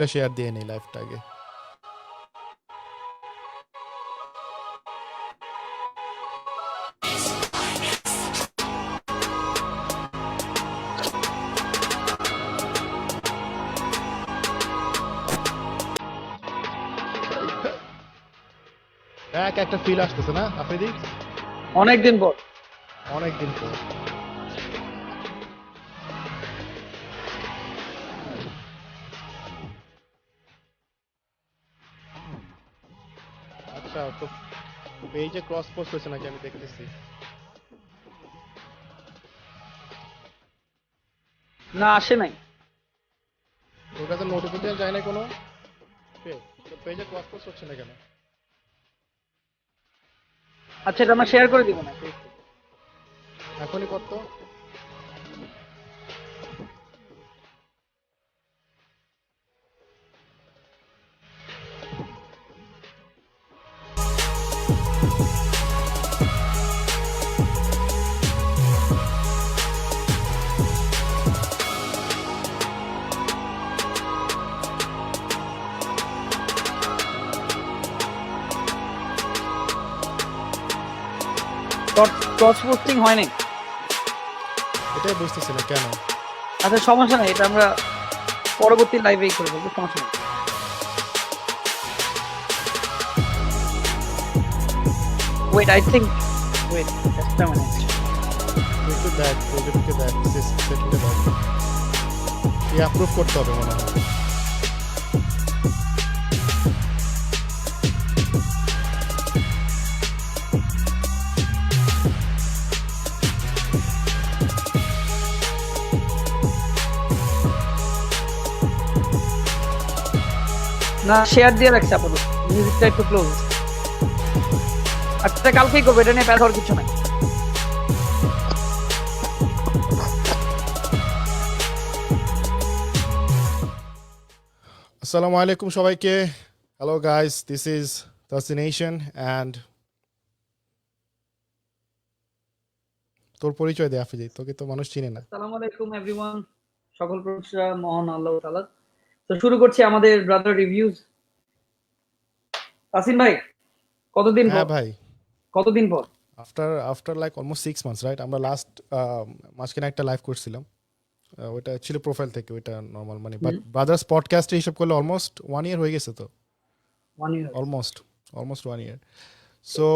Share দিয়ে নেই লাইভটা আগে। একটা ফিল আসতেছে না আফ্রিদি? অনেকদিন পর। অনেকদিন পর। আচ্ছা, তো পেজে ক্রস পোস্ট হয়েছে নাকি আমি দেখতেছি। না, আসে নাই। তোর কাছে নোটিফিকেশন যায় না কোনো? পেজে ক্রস পোস্ট হচ্ছে না কেন? আচ্ছা, এটা আমরা শেয়ার করে দিব না। এখনই কর তো। ক্রস পোস্টিং হয় নাই। এটাই বুঝতেছি না কেন। আচ্ছা, সমস্যা নাই, এটা আমরা পরবর্তী লাইভেই করে দেবো, সমস্যা নেই। Wait, I think, wait just a minute. একটু দেখ, পেজে ঢুকে দেখ, সেটিংটা দেখ। অ্যাপ্রুভ করতে হবে মনে হয়। না, শেয়ার দিয়ে রাখছি আপাতত, মিউজিকটা একটু ক্লোজ। আচ্ছা, কালকেই করবো, এটা নিয়ে প্যারা হওয়ার কিছু নাই। আসসালামু আলাইকুম সবাইকে। হ্যালো গাইস, দিস ইজ তাসিনেশন অ্যান্ড তোর পরিচয় দে আফিজি, তোকে তো মানুষ চিনে না। আসসালামু আলাইকুম এভরিওয়ান, সকল প্রশংসা মহান আল্লাহ তাআলার। তো শুরু করছি আমাদের ব্রাদার রিভিউজ। তাসিন ভাই, কতদিন পর? হ্যাঁ ভাই, কতদিন পর? After like almost 6 months right. আমরা লাস্ট মাঝখানে একটা লাইভ করছিলাম, ওইটা ছিল প্রোফাইল থেকে, ওইটা নর্মাল মানে, বাট ব্রাদার্স পডকাস্টে হিসাব করলে অলমোস্ট 1 ইয়ার হয়ে গেছে তো। 1 ইয়ার। অলমোস্ট 1 ইয়ার। সো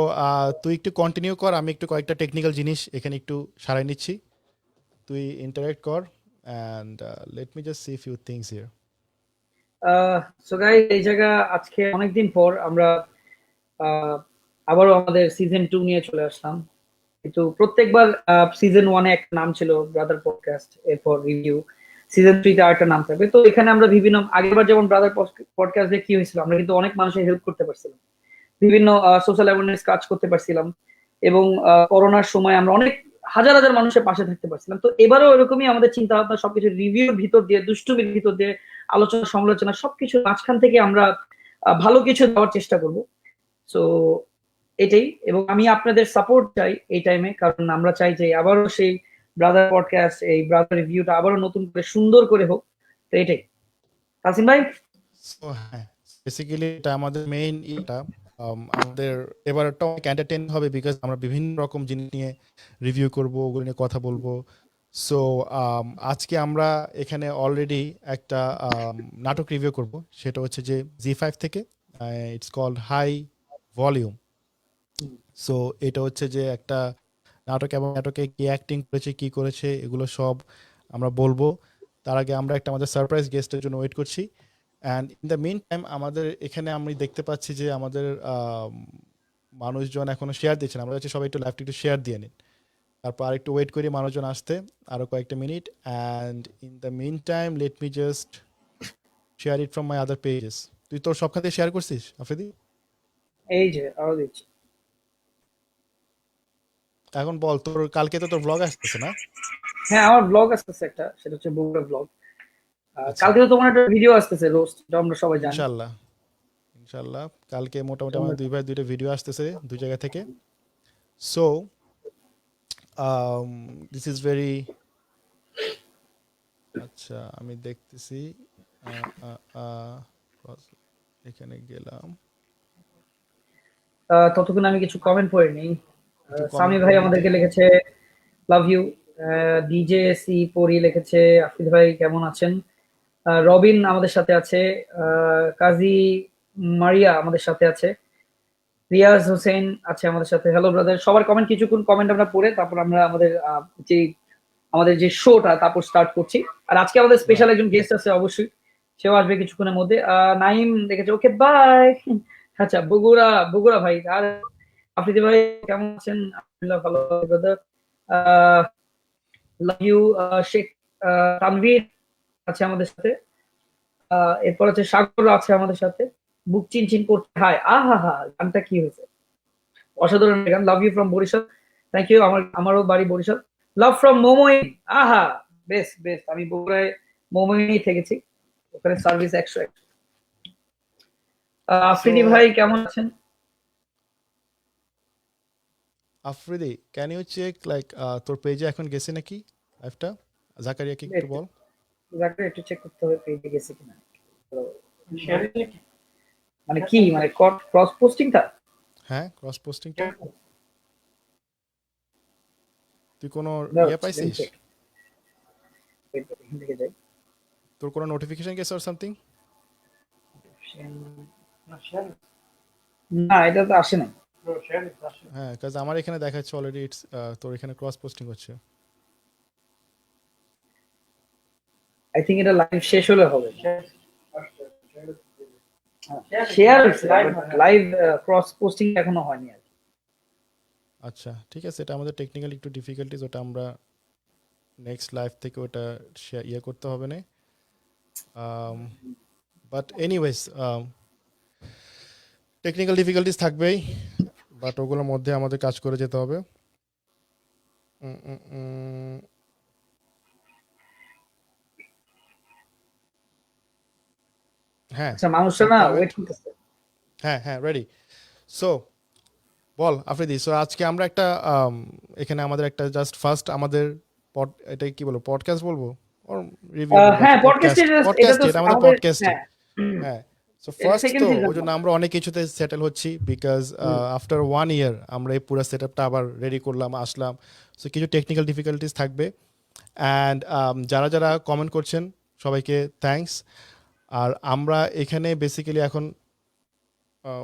তুই একটু কন্টিনিউ কর, আমি একটু কয়েকটা টেকনিক্যাল জিনিস এখানে একটু সারাই নিচ্ছি। তুই ইন্টারেক্ট কর and let me just see few things here. So guys, এই জায়গা আজকে অনেকদিন পর আমরা আবারও আমাদের সিজন 2 নিয়ে চলে আসলাম। কিন্তু প্রত্যেকবার সিজন 1 এ একটা নাম ছিল ব্রাদার পডকাস্ট, এরপর রিভিউ। সিজন 3 তে আরেকটা নাম থাকবে। তো এখানে আমরা বিভিন্ন, আগেরবার যেমন ব্রাদার পডকাস্টে কি হয়েছিল, আমরা কিন্তু অনেক মানুষের হেল্প করতে পারছিলাম, বিভিন্ন সোশ্যাল অ্যাওয়ারনেস কাজ করতে পারছিলাম, এবং করোনার সময় আমরা অনেক হাজার হাজার মানুষের পাশে থাকতে পারছিলাম। তো এবারও এরকমই আমাদের চিন্তা ভাবনা, সবকিছু রিভিউর ভিতর দিয়ে, দুষ্টুমির ভিতর দিয়ে, আলোচনা সমালোচনা সবকিছু মাঝখান থেকে আমরা ভালো কিছু দেওয়ার চেষ্টা করব। সো এটাই, এবং আমি আপনাদের সাপোর্ট চাই এই টাইমে, কারণ আমরা চাই যে আবারও সেই ব্রাদার পডকাস্ট, এই ব্রাদার রিভিউটা আবারও নতুন করে সুন্দর করে হোক। তো এটাই। তাসিম ভাই, সো হ্যাঁ, বেসিক্যালি এটা আমাদের মেইন এটা। আমাদের এবারটা অনেক এন্টারটেইন হবে, বিকজ আমরা বিভিন্ন রকম জিনিস নিয়ে রিভিউ করব, ওগুলো নিয়ে কথা বলবো। সো আজকে আমরা এখানে অলরেডি একটা নাটক রিভিউ করব, সেটা হচ্ছে যে জি5 থেকে, it's called high volume. So এটা হচ্ছে যে একটা নাটক, এবং নাটকে কি অ্যাক্টিং করেছে, কি করেছে, এগুলো সব আমরা বলবো। তার আগে আমরা একটা আমাদের সারপ্রাইজ গেস্টের জন্য ওয়েট করছি। And in the meantime আমাদের এখানে আমি দেখতে পাচ্ছি যে আমাদের মানুষজন এখনো শেয়ার দিচ্ছেন। আমরা হচ্ছে সবাই একটু লাইভটা একটু শেয়ার দিয়ে নিন, তারপর আরেকটু ওয়েট করি মানুষজন আসতে, আরও কয়েকটা মিনিট। And in the meantime let me just share it from my other pages. তুই তোর সবখান থেকে শেয়ার করছিস আফ্রিদি? এই যে আরো দিচ্ছি। এখন বল, তোর কালকে তো তোর ব্লগ আসতেছে না? হ্যাঁ, আমার ব্লগ আসতেছে একটা, সেটা হচ্ছে বগুড়া ব্লগ। আচ্ছা, কালকে তো তোমার একটা ভিডিও আসতেছে, রোস্ট, এটা আমরা সবাই জানি। ইনশাল্লাহ ইনশাল্লাহ কালকে মোটামুটি আমার দুই ভাই দুইটা ভিডিও আসতেছে দুই জায়গা থেকে। সো দিস ইজ ভেরি, আচ্ছা আমি দেখতেছি। আহ, আহ, আহ, এখানে গেলাম ততক্ষণ আমি কিছু কমেন্ট পড়ে নিই। একটু সামি কমেন্ট ভাই পড়ে নিতে। আমাদেরকে লিখেছে লাভ ইউ। ডিজে সি পরি লিখেছে আফিদ ভাই কেমন আছেন। রবিন আমাদের সাথে আছে। কাজী মারিয়া আমাদের সাথে আছে। রিয়াজ হোসেন আছে আমাদের সাথে। হ্যালো ব্রাদার, সবার কমেন্ট কিছুক্ষণ কমেন্ট আমরা পড়ে তারপর আমরা যে আমাদের যে শোটা তারপর স্টার্ট করছি। আর আজকে আমাদের স্পেশাল রাইট। একজন গেস্ট আছে অবশ্যই, সেও আসবে কিছুক্ষণের মধ্যে। নাইম দেখেছে, ওকে বাই। আচ্ছা, বগুড়া বগুড়া ভাই। আর আফ্রিদি ভাই কেমন আছেন? আলহামদুলিল্লাহ ভালো brother. Love you. Sheikh Tanvir আছে আমাদের সাথে। এরপর আছে সাগর আছে আমাদের সাথে। বুক চিনচিন করতে হাই আহা হা, গানটা কি হয়েছে, অসাধারণ গান। Love you from Barishal. Thank you. আমারও বাড়ি বরিশাল। Love from মোমোইন। আহা, বেস্ট বেস্ট। আমি বগুড়ায় মোমোইনেই থেকেছি, ওখানে সার্ভিস 100। সো আফ্রিদি ভাই কেমন আছেন? Afridi, can you check like তোর পেজে এখন গেছে নাকি লাইভটা? জাকারিয়াকে একটু একটু বল। যাকে একটু চেক করতে হবে পেজে গেছে কিনা। মানে কি, মানে ক্রস পোস্টিংটা? হ্যাঁ, ক্রস পোস্টিংটা তুই কোনো ইয়ে পাইছিস? এখান থেকে যাই। তোর কোনো নোটিফিকেশন গেছে অর সামথিং? না, এটা তো আসে নাই। হ্যাঁ, কাজ আমার এখানে দেখাচ্ছে অলরেডি ইটস তোর এখানে ক্রস পোস্টিং হচ্ছে। আই থিঙ্ক এটা লাইভ শেষ হলে হবে। শেয়ার লাইভ, ক্রস পোস্টিং এখনো হয়নি আর কি। আচ্ছা, ঠিক আছে, এটা আমাদের টেকনিক্যাল একটু ডিফিকাল্টিজ, ওটা আমরা নেক্সট লাইভ থেকে ওটা ইয়ে করতে হবে না। বাট এনিওয়েজ টেকনিক্যাল ডিফিকাল্টিস থাকবেই, বাট ওগুলোর মধ্যে আমাদের কাজ করে যেতে হবে। উম, উম, উম, হ্যাঁ, আচ্ছা, মানুষটা সাম না কমেন্ট। ওয়েট করতেছে। হ্যাঁ হ্যাঁ, রেডি। সো বল আফ্রিদি, সো আজকে আমরা একটা এখানে আমাদের একটা জাস্ট ফার্স্ট আমাদের এটা কি বলবো, পডকাস্ট বলবো ওর রিভিউ বলবো, হ্যাঁ, একটা পডকাস্টে পডকাস্ট এটা পডকাস্ট তো এটা আমাদের আমাদের। পডকাস্টে। হ্যাঁ, হ্যাঁ, সো এটা ফার্স্ট সেকেন্ড তো সিজন। ওই জন্য আমরা অনেক কিছুতে সেটেল হচ্ছি বিকজ আফটার 1 ইয়ার আমরা এই পুরো সেট আপটা আবার রেডি করলাম, আসলাম। সো কিছু টেকনিক্যাল ডিফিকাল্টিস থাকবে অ্যান্ড যারা যারা কমেন্ট করছেন সবাইকে থ্যাঙ্কস। আর আমরা এখানে বেসিক্যালি এখন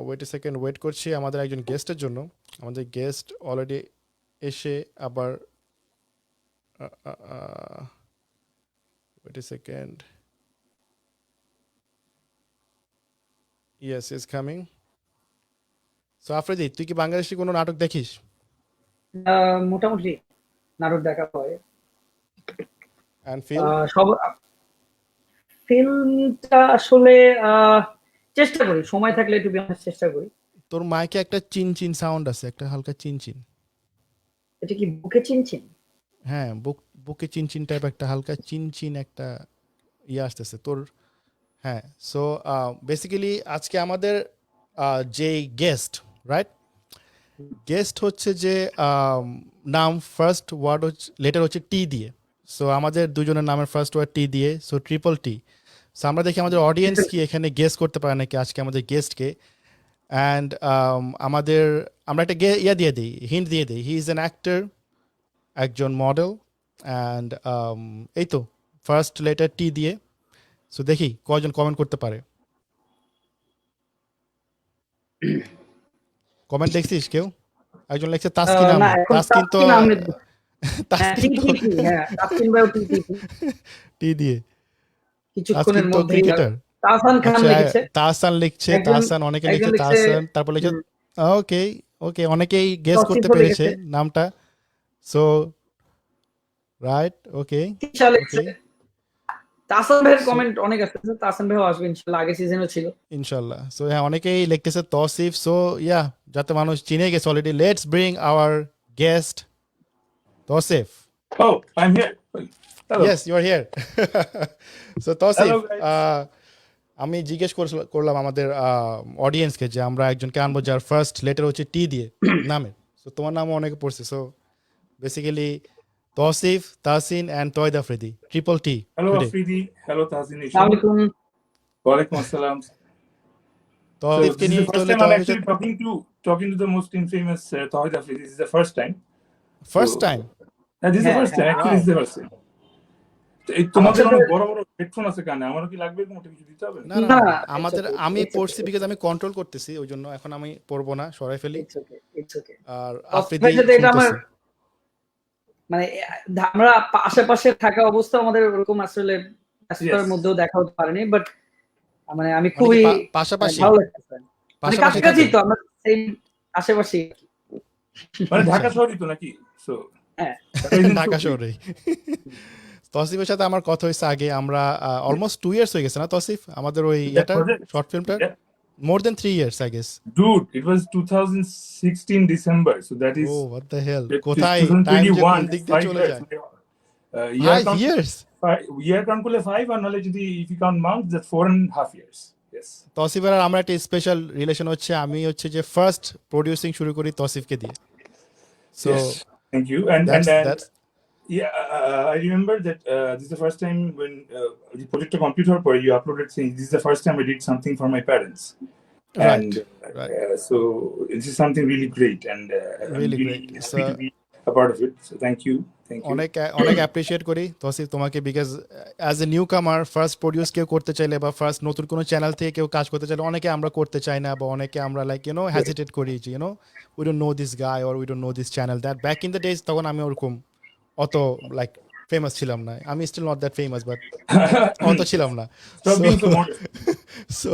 ওয়েট এ সেকেন্ড, ওয়েট করছি আমাদের একজন গেস্টের জন্য। আমাদের গেস্ট অলরেডি এসে আবার wait a second, yes is coming. So Afridi, তুই কি বাংলাদেশি কোনো নাটক দেখিস? মোটামুটি নাটক দেখা হয়। And film? সব ফিল্মটা আসলে আহ, চেষ্টা করি, সময় থাকলে একটু চেষ্টা করি। তোর মাইকে একটা চিন চিন সাউন্ড আছে, একটা হালকা চিন চিন। এটা কি বুকে চিনছেন? হ্যাঁ, বুকে চিন চিন টাইপ একটা হালকা চিন চিন একটা ইয়ে আসতেছে তোর। হ্যাঁ, সো বেসিক্যালি আজকে আমাদের যেই গেস্ট, রাইট, গেস্ট হচ্ছে যে নাম ফার্স্ট ওয়ার্ড হচ্ছে লেটার হচ্ছে টি দিয়ে। সো আমাদের দুজনের নামের ফার্স্ট ওয়ার্ড টি দিয়ে, সো ট্রিপল টি। সো আমরা দেখি আমাদের অডিয়েন্স কি এখানে গেস করতে পারে নাকি আজকে আমাদের গেস্টকে। অ্যান্ড আমাদের আমরা একটা ইয়া দিয়ে দিই, হিন্ট দিয়ে দিই, হি ইজ অ্যান অ্যাক্টর, একজন মডেল। অ্যান্ড এই তো ফার্স্ট লেটার টি দিয়ে। সো দেখি কয়জন কমেন্ট করতে পারে। কমেন্ট দেখছিস কেউ? একজন লিখছে তাসকিন না, আহমেদ। এখন তাসকিন তো তাসকিন আহমেদ। হ্যাঁ, তাসকিন টি তো টি টি, হ্যাঁ, তাসকিন ভাইও টি টি টি। টি দিয়ে। তাসকিন কিছুক্ষণের তো মধ্যেই ক্রিকেটার। তাহসান খান আচ্ছা, লিখেছে। তাহসান লিখছে, একজন তাহসান অনেকে একজন লিখছে লিখছে তাহসান, তারপর লিখছে ওকে ওকে, অনেকেই গেস করতে তৌসিফও পেরেছে লিখেছে। নামটা। সো রাইট, ওকে তিশা লিখছে। ওকে। তাহসান ভাইয়ের সো কমেন্ট অনেক আসতেছে। তাহসান ভাইও আসবে ইনশাল্লাহ, আগের সিজনও ছিল। ইনশাল্লাহ। সো হ্যাঁ, অনেকেই লিখতেছে তৌসিফ। সো ইয়া, যাতে মানুষ চিনে গেছে already, let's bring our guest Tausif. Oh, I'm here. Hello. Yes, you are here. So Tausif, Hello, guys. আমি জিজ্ঞেস করলাম আমাদের অডিয়েন্সকে যে আমরা একজনকে আনবো যার ফার্স্ট লেটার হচ্ছে টি দিয়ে নামের। সো তোমার নামও অনেকে পড়ছে। So basically Tausif, Tahsin and তয়দ Afridi, triple T Hello, today. Afridi. Hello, Tazin আসসালামু Nation. আলাইকুম। Walaikum assalam. So তৌসিফকে this is নিয়ে the first তাহলে time I'm তোমার actually talking to the most infamous Tawhid Hafiz. This is the first time. First So time this is the হ্যাঁ first হ্যাঁ time. Actually, wow this is the first time. তো এই আমার তোমাদের সাথে অনেক বড় বড় হেডফোন আছে কানে, আমারও কি লাগবে এরকম একটা কিছু দিতে হবে? না না না না ইটস আমাদের ওকে আমি ইটস পড়ছি ওকে বিকজ আমি কন্ট্রোল করতেছি ওই জন্য এখন আমি পড়বো না সরাই ফেলি ইটস ওকে আর তৌসিফ ভাইয়ের আফ্রিদি সাথে এটা আমার শুনতেছি মানে আমরা আশেপাশে থাকা অবস্থা আমাদের ওরকম আসলে ব্যস্ততার Yes. মধ্যেও দেখা হতে পারেনি বাট মানে আমি মানে কি খুবই পাশাপাশি ভালো লাগতেছে মানে পাশাপাশি কাছাকাছি থাকেন তো আমরা সেম আশেপাশে মানে আচ্ছা ঢাকা শহরই তো নাকি? So হ্যাঁ that isn't so Dhaka big. শহরেই তসিফের সাথে আমার কথা হয়েছে আগে আমরা অলমোস্ট 2 ইয়ার্স হয়ে গেছে না তসিফ আমাদের ওই That ইয়াটার project? শর্ট ফিল্মটার Yeah. More than 3 years I guess Dude, it was 2016 December. So that ও is what the hell that is কোথায় টাইম যে কোন 2021. দিক It's দিয়ে 5 চলে years. যায় Year 5 count years year count করলে 5 আর নাহলে যদি if you count months that's 4.5 years. Yes. তসিফের আর আমরা একটা স্পেশাল রিলেশন হচ্ছে আমি হচ্ছে যে ফার্স্ট প্রোডিউসিং শুরু করি তসিফকে দিয়ে so Yes. Thank you. And that's yeah, I remember that this is the first time when the project computer where you uploaded saying this is the first time I did something for my parents. Right And right so this is something really great, and I'm really really great happy to be a part of it. So thank you. অনেক অনেক appreciate করি তসিফ তোমাকে because as a new কামার first produce কেউ করতে চাইলে বা first নতুন কোনো চ্যানেল থেকে কেউ কাজ করতে চাইলে অনেকে আমরা করতে চাই না বা অনেকে আমরা লাইক হ্যাজিটেট করি যে we don't know this guy or we don't know this channel that back in the days তখন আমি ওরকম অত লাইক ফেমাস ছিলাম না আমি still not that famous but অত ছিলাম না Stop being so modest. So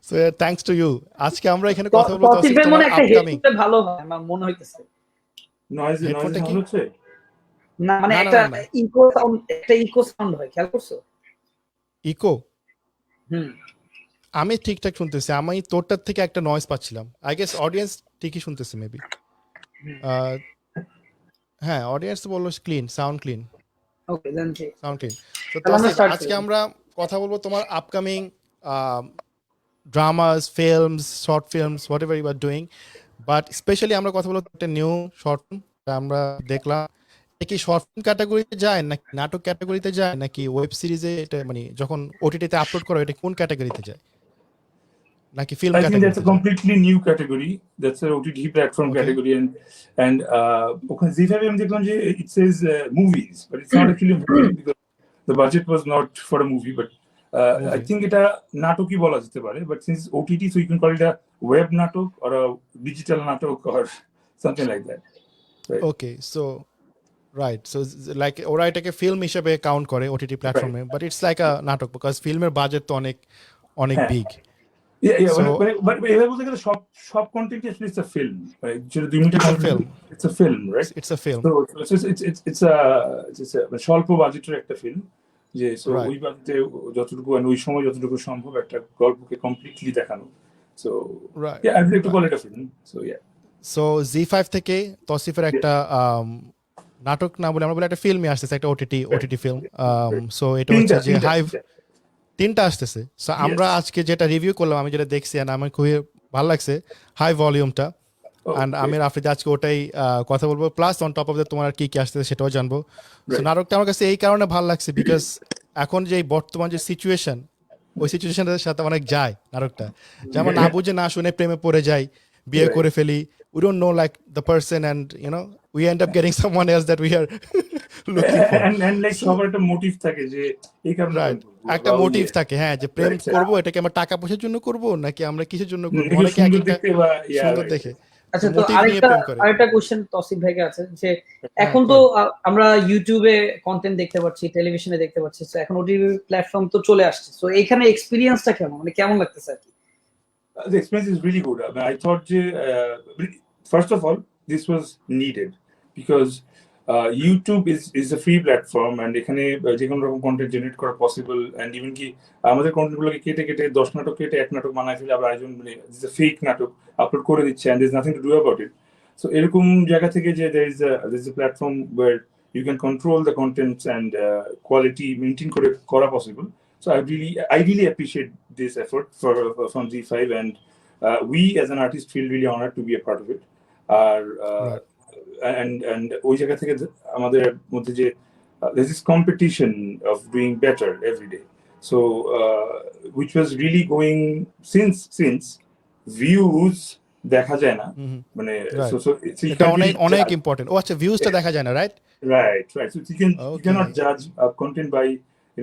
so thanks to you আজকে আমরা এখানে কথা বলবো তসিফ তৌসিফের তোমার মনে একটা আপকামিং হেডফোন ভালো হয় আমার মনে হইতেছে Noise হেডফোনটা কি sound হচ্ছে? না মানে না না একটা না না ইকো সাউন্ড হয় খেয়াল করছো ইকো হুম আমি ঠিকঠাক শুনতেছি আমি তোরটার থেকে একটা নয়েজ পাচ্ছিলাম আই গেস অডিয়েন্স ঠিকই শুনতেছে মেবি হ্যাঁ অডিয়েন্স বললো ক্লিন সাউন্ড ক্লিন ওকে দেন ঠিক সাউন্ড ক্লিন তো তাহলে আমরা তসিফ start আজকে করি। আমরা কথা বলবো তোমার upcoming dramas films short films whatever you are doing but specially আমরা কথা বলবো একটা নিউ শর্ট ফিল্ম আমরা দেখলাম এটা কি শর্ট ফিল্ম ক্যাটাগরিতে যায় নাকি নাটক ক্যাটাগরিতে যায় নাকি ওয়েব সিরিজে এটা মানে যখন ওটিটিতে আপলোড করো এটা কোন ক্যাটাগরিতে যায় নাকি ফিল্ম I think that's ক্যাটাগরিতে a যায় completely new category. That's an OTT platform Okay. category, and ওখানে যেভাবে আমি দেখলাম যে it says movies, but it's not actually a movie because the budget was not for a movie, but I Movie. think এটা নাটকই বলা যেতে পারে, but since OTT, so you can call it a web natok or a digital natok or something like that. Okay so right so like ওরা এটাকে film হিসেবে count করে OTT প্ল্যাটফর্মে but it's like আ নাটক বিকজ ফিল্মের budget তো অনেক অনেক হ্যাঁ। বিগ Yeah, So- but এভাবে বলতে গেলে সব content actually it's a film, right? যেটা 2 মিনিটের It's a content, film. it's a film, right? It's a film So it's a স্বল্প বাজেটের একটা ফিল্ম যে সো Right. ওই বাজেটে যতটুকু and ওই সময় যতটুকু সম্ভব একটা গল্পকে কমপ্লিটলি দেখানো, so right yeah, I'd like to call it a film, so yeah. So ZEE5 থেকে তসিফের একটা নাটক না বলে আমরা বলে একটা ফিল্মই আসতেছে একটা ওটিটি ফিল্ম সো এটা হচ্ছে যে তিনটা, হাইভ তিনটা আসতেছে সো আমরা আজকে যেটা রিভিউ করলাম আমি যেটা দেখছি and আমার খুবই ভালো লাগছে হাই ভলিউমটা অ্যান্ড আমি আফ্রিদি আজকে ওটাই কথা বলবো plus on top of that তোমার কি কি আসতেছে সেটাও জানবো সো Right. নাটকটা আমার কাছে এই কারণে ভালো লাগছে বিকজ এখন যে বর্তমান যে সিচুয়েশন ওই সিচুয়েশনের সাথে অনেক যায় নাটকটা যেমন না বুঝে না শুনে প্রেমে পড়ে যাই বিয়ে Right. করে ফেলি we don't no like the person and we end up getting someone else that we are looking for and like সবার একটা মোটিভ থাকে যে এই কারণে রাইট প্রেম করবো, একটা বা মোটিভ ইয়ে, থাকে হ্যাঁ যে প্রেম Right. করবো এটাকে আমরা টাকা পয়সার জন্য করব নাকি আমরা কিসের জন্য করবো দেখে অনেকে সুন্দর একটা দেখতে বা সুন্দর right. দেখে আচ্ছা তো motive নিয়ে প্রেম করে। আরেকটা কোশ্চেন তসিফ ভাইকে আছে যে এখন তো আমরা ইউটিউবে কন্টেন্ট দেখতে পাচ্ছি টেলিভিশনে দেখতে পাচ্ছি so এখন ওটিটি প্ল্যাটফর্ম তো চলে আসছে সো এখানে এক্সপেরিয়েন্সটা কেমন মানে কেমন লাগতেছে আর কি The experience is really good. I mean, I thought, first of all, this was needed because YouTube is a free platform, and এখানে যে কোনো রকম কন্টেন্ট জেনারেট করা পসিবল, and even কি আমাদের কন্টেন্টগুলোকে কেটে 10 নাটক কেটে 1 নাটক বানায় ফেলে আবার একজন ফেক নাটক আপলোড করে দিচ্ছে, and there's nothing to do about it. So এরকম জায়গা থেকে যে there is a platform where you can control the contents and quality maintain করা possible. So I really appreciate this effort from Z5, and we as an artist feel really honored to be a part of it. Right. And ওই জায়গা থেকে আমাদের মধ্যে যে there's this competition of doing better every day. So which was really going since views দেখা যায় না মানে Right. so so you এটা can অনেক really অনেক judge. ইম্পর্টেন্ট। ও আচ্ছা, ভিউজটা দেখা যায় না, right? Right. So you cannot okay, judge content by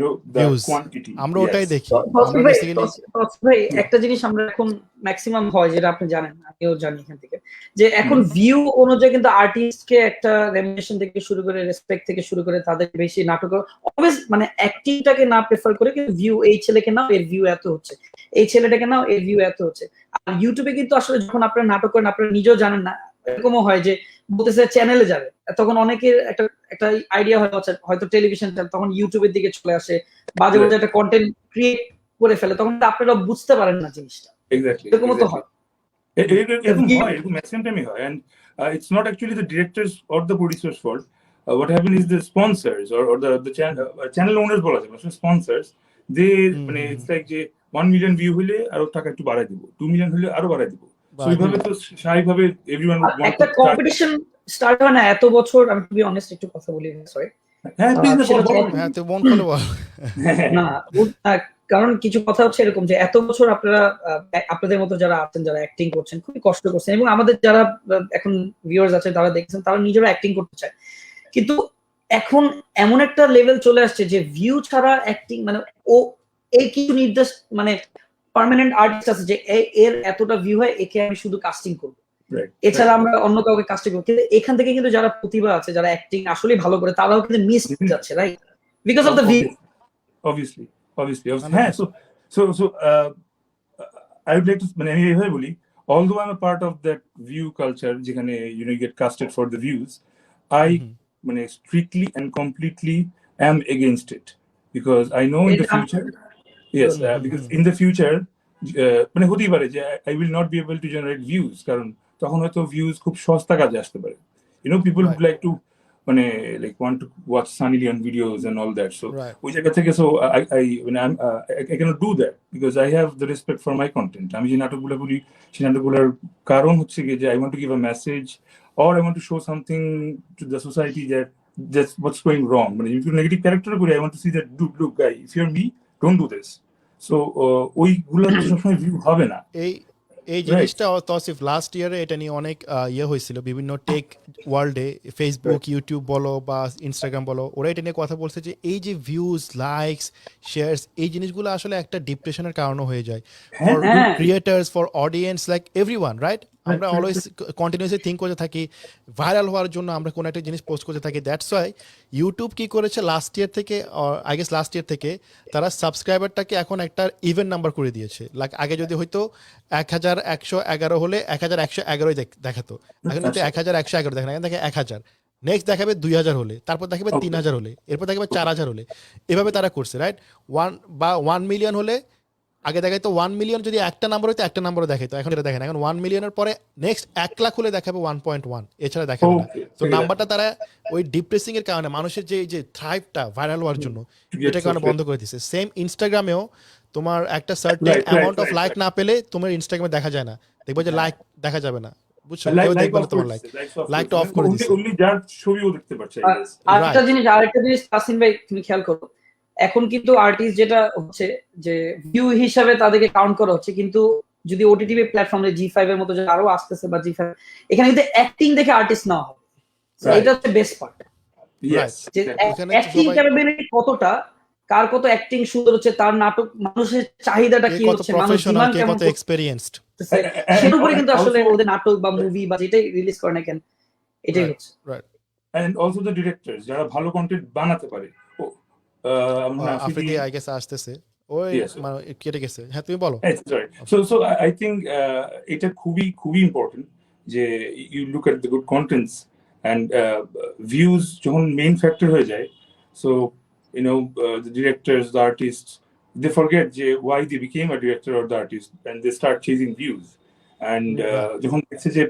the views. quantity. আমরা Yes. ওটাই দেখি। আমরা তসফিক ভাই, বেসিক্যালি তসফিক ভাই, একটা জিনিস আমরা এখন ম্যাক্সিমাম হয়, যেটা আপনি জানেন, আমিও জানি এখান থেকে, যে এখন ভিউ অনুযায়ী কিন্তু আর্টিস্টকে একটা রেমুনেশন থেকে শুরু করে, রেসপেক্ট থেকে শুরু করে, তাদের বেশি নাটক অলওয়েজ মানে অ্যাক্টিংটাকে না প্রেফার করে, কিন্তু ভিউ, এই ছেলেকে নাও এর ভিউ এত হচ্ছে, এই ছেলেটাকে নাও এর ভিউ এত হচ্ছে। আর ইউটিউবে কিন্তু আসলে যখন আপনারা নাটক করেন, আপনারা নিজেও জানেন না, এরকমও হয় যে বলতেছে চ্যানেলে যাবে, তখন অনেকের একটা একটা আইডিয়া হয়, আচ্ছা হয়তো টেলিভিশন চ্যানেল, তখন ইউটিউবের দিকে চলে আসে, বাজে বাজে একটা কন্টেন্ট ক্রিয়েট করে ফেলে, তখন আপনারা বুঝতে পারেন না জিনিসটা। Exactly. এরকমও তো হয়। এরকম হয়, এরকম ম্যাক্সিমাম টাইমই হয়, and it's not actually the directors or the producers fault. What happens is the sponsors or the channel owners বলা যায়, আসলে sponsors, they মানে it's like যে 1 million view হলে আরো টাকা একটু বাড়ায় দিব, 2 million হলে আরো বাড়ায় দিব। So এইভাবে তো স্বাভাবিকভাবে everyone would want একটা to start. কম্পিটিশন স্টার্ট হয় না এত বছর। আমি টু বি অনেস্ট একটু কথা বলি, সরি। হ্যাঁ প্লিজ না, হ্যাঁ, তুই মন খুলে বল। না, কারণ কিছু কথা হচ্ছে এরকম যে এত বছর আপনারা আপনাদের মতো যারা আছেন, যারা অ্যাক্টিং করছেন, খুবই কষ্ট করছেন, এবং আমাদের যারা এখন ভিউয়ার্স আছে, তারা দেখছেন, তারা নিজেরা অ্যাক্টিং করতে চায়, কিন্তু এখন এমন একটা লেভেল চলে আসছে যে ভিউ ছাড়া অ্যাক্টিং মানে ও এই কিছু নির্দেশ মানে পার্মানেন্ট আর্টিস্ট আছে যে এর এতটা ভিউ হয়, একে আমি শুধু কাস্টিং করবো, এছাড়া আমরা অন্য কাউকে কাস্টিং করবো। কিন্তু এখান থেকে কিন্তু যারা প্রতিভা আছে, যারা অ্যাক্টিং আসলে ভালো করে, তারাও কিন্তু মিস যাচ্ছে, right? Because of the view. Obviously. হ্যাঁ, so I would like to মানে আমি এইভাবে বলি, although I'm a part of that view culture যেখানে you get casted for the views, I মানে strictly and completely am against it, because I know in the future, yes, because in the future মানে হতেই পারে যে I will not be able to generate views, কারণ তখন হয়তো views খুব সস্তা কাজে আসতে পারে, people would like to মানে like want to watch Sunny Leon videos and all that, so ওই জায়গা থেকে so I cannot do that because I have the respect for my content. আমি যে নাটকগুলো বলি, সেই নাটকগুলোর কারণ হচ্ছে কি যে I want to give a message or I want to show something to the society that that's what's going wrong. মানে if you're negative character করি, I want to see that dude, look guy, if you're me, don't do this. So ওইগুলো সবসময় view হবে না। এই জিনিসটা Tasif last ইয়ারে এটা নিয়ে অনেক ইয়ে হয়েছিল, বিভিন্ন টেক ওয়ার্ল্ডে, ফেসবুক, ইউটিউব বলো বা ইনস্টাগ্রাম বলো, ওরা এটা নিয়ে কথা বলছে যে এই যে ভিউজ, লাইকস, শেয়ারস, এই জিনিসগুলো আসলে একটা ডিপ্রেশনের কারণও হয়ে যায় for creators, for audience, like everyone, right? আমরা অলওয়েজ কন্টিনিউসলি থিঙ্ক করতে থাকি ভাইরাল হওয়ার জন্য, আমরা কোনো একটা জিনিস পোস্ট করতে থাকি। দ্যাটস ওয়াই ইউটিউব কি করেছে লাস্ট ইয়ার থেকে, আই গেস লাস্ট ইয়ার থেকে, তারা সাবস্ক্রাইবারটাকে এখন একটা ইভেন নাম্বার করে দিয়েছে। লাইক আগে যদি হয়তো 1111 হলে 1111 দেখাতো, এখন কিন্তু 1111 দেখে না, দেখে 1000, নেক্সট দেখাবে 2000 হলে, তারপর দেখাবে 3000 হলে, এরপর দেখাবে 4000 হলে, এভাবে তারা করছে, রাইট? 1 মিলিয়ন হলে আগে দেখাইতো 1 মিলিয়ন যদি একটা নাম্বার হইতো, একটা নাম্বারও দেখাইতো, এখন এটা দেখে না। এখন 1 মিলিয়নের পরে নেক্সট 1 লাখ হলে দেখাবে 1.1, এছাড়া দেখাবে না। তো নাম্বারটা তারা ওই ডিপ্রেসিং এর কারণে, মানুষের যে থ্রাইভটা ভাইরাল হওয়ার জন্য, এটা কারণে বন্ধ করে দিচ্ছে। সেম ইনস্টাগ্রামেও তোমার একটা সার্টেন অ্যামাউন্ট অফ লাইক না পেলে তোমার ইনস্টাগ্রামে দেখা যায় না, দেখবে যে লাইক দেখা যাবে না, বুঝছো? কেউ দেখবে না তোমার লাইকটা অফ করে দিচ্ছে। only যার ছবিও দেখতে পারছে। আরেকটা জিনিস কাসিম ভাই, তুমি খেয়াল করো, এখন কিন্তু আর্টিস্ট যেটা হচ্ছে যে ভিউ হিসাবে তাদেরকে কাউন্ট করা হচ্ছে, কিন্তু যদি ওটিটি প্ল্যাটফর্মে G5 এর মতো যে আরো আসতেছে বা G5, এখানে কিন্তু অ্যাক্টিং দেখে আর্টিস্ট নেওয়া হবে, এটা হচ্ছে বেস্ট পার্ট। যে অ্যাক্টিং ক্যাপাবিলিটি কতটা, কার কত অ্যাক্টিং সুন্দর হচ্ছে, তার নাটক মানুষের চাহিদাটা কি হচ্ছে, মানুষ ডিমান্ড কেমন, কত এক্সপেরিয়েন্সড, সেটার উপরে কিন্তু আসলে ওদের নাটক বা মুভি বা যেটাই রিলিজ করে না কেন, এটাই হচ্ছে। And also the directors যারা ভালো কন্টেন্ট বানাতে পারে, আফ্রিদি আই গেস আসতেছে, ওই মানে কেটে গেছে। হ্যাঁ, তুমি বলো। So I think এটা খুবই ইম্পর্টেন্ট যে you look at the good contents and views যখন মেইন ফ্যাক্টর হয়ে যায়, so the directors, the artists, they forget why they became a director or the artist, and they start chasing views, and যখন দেখছে যে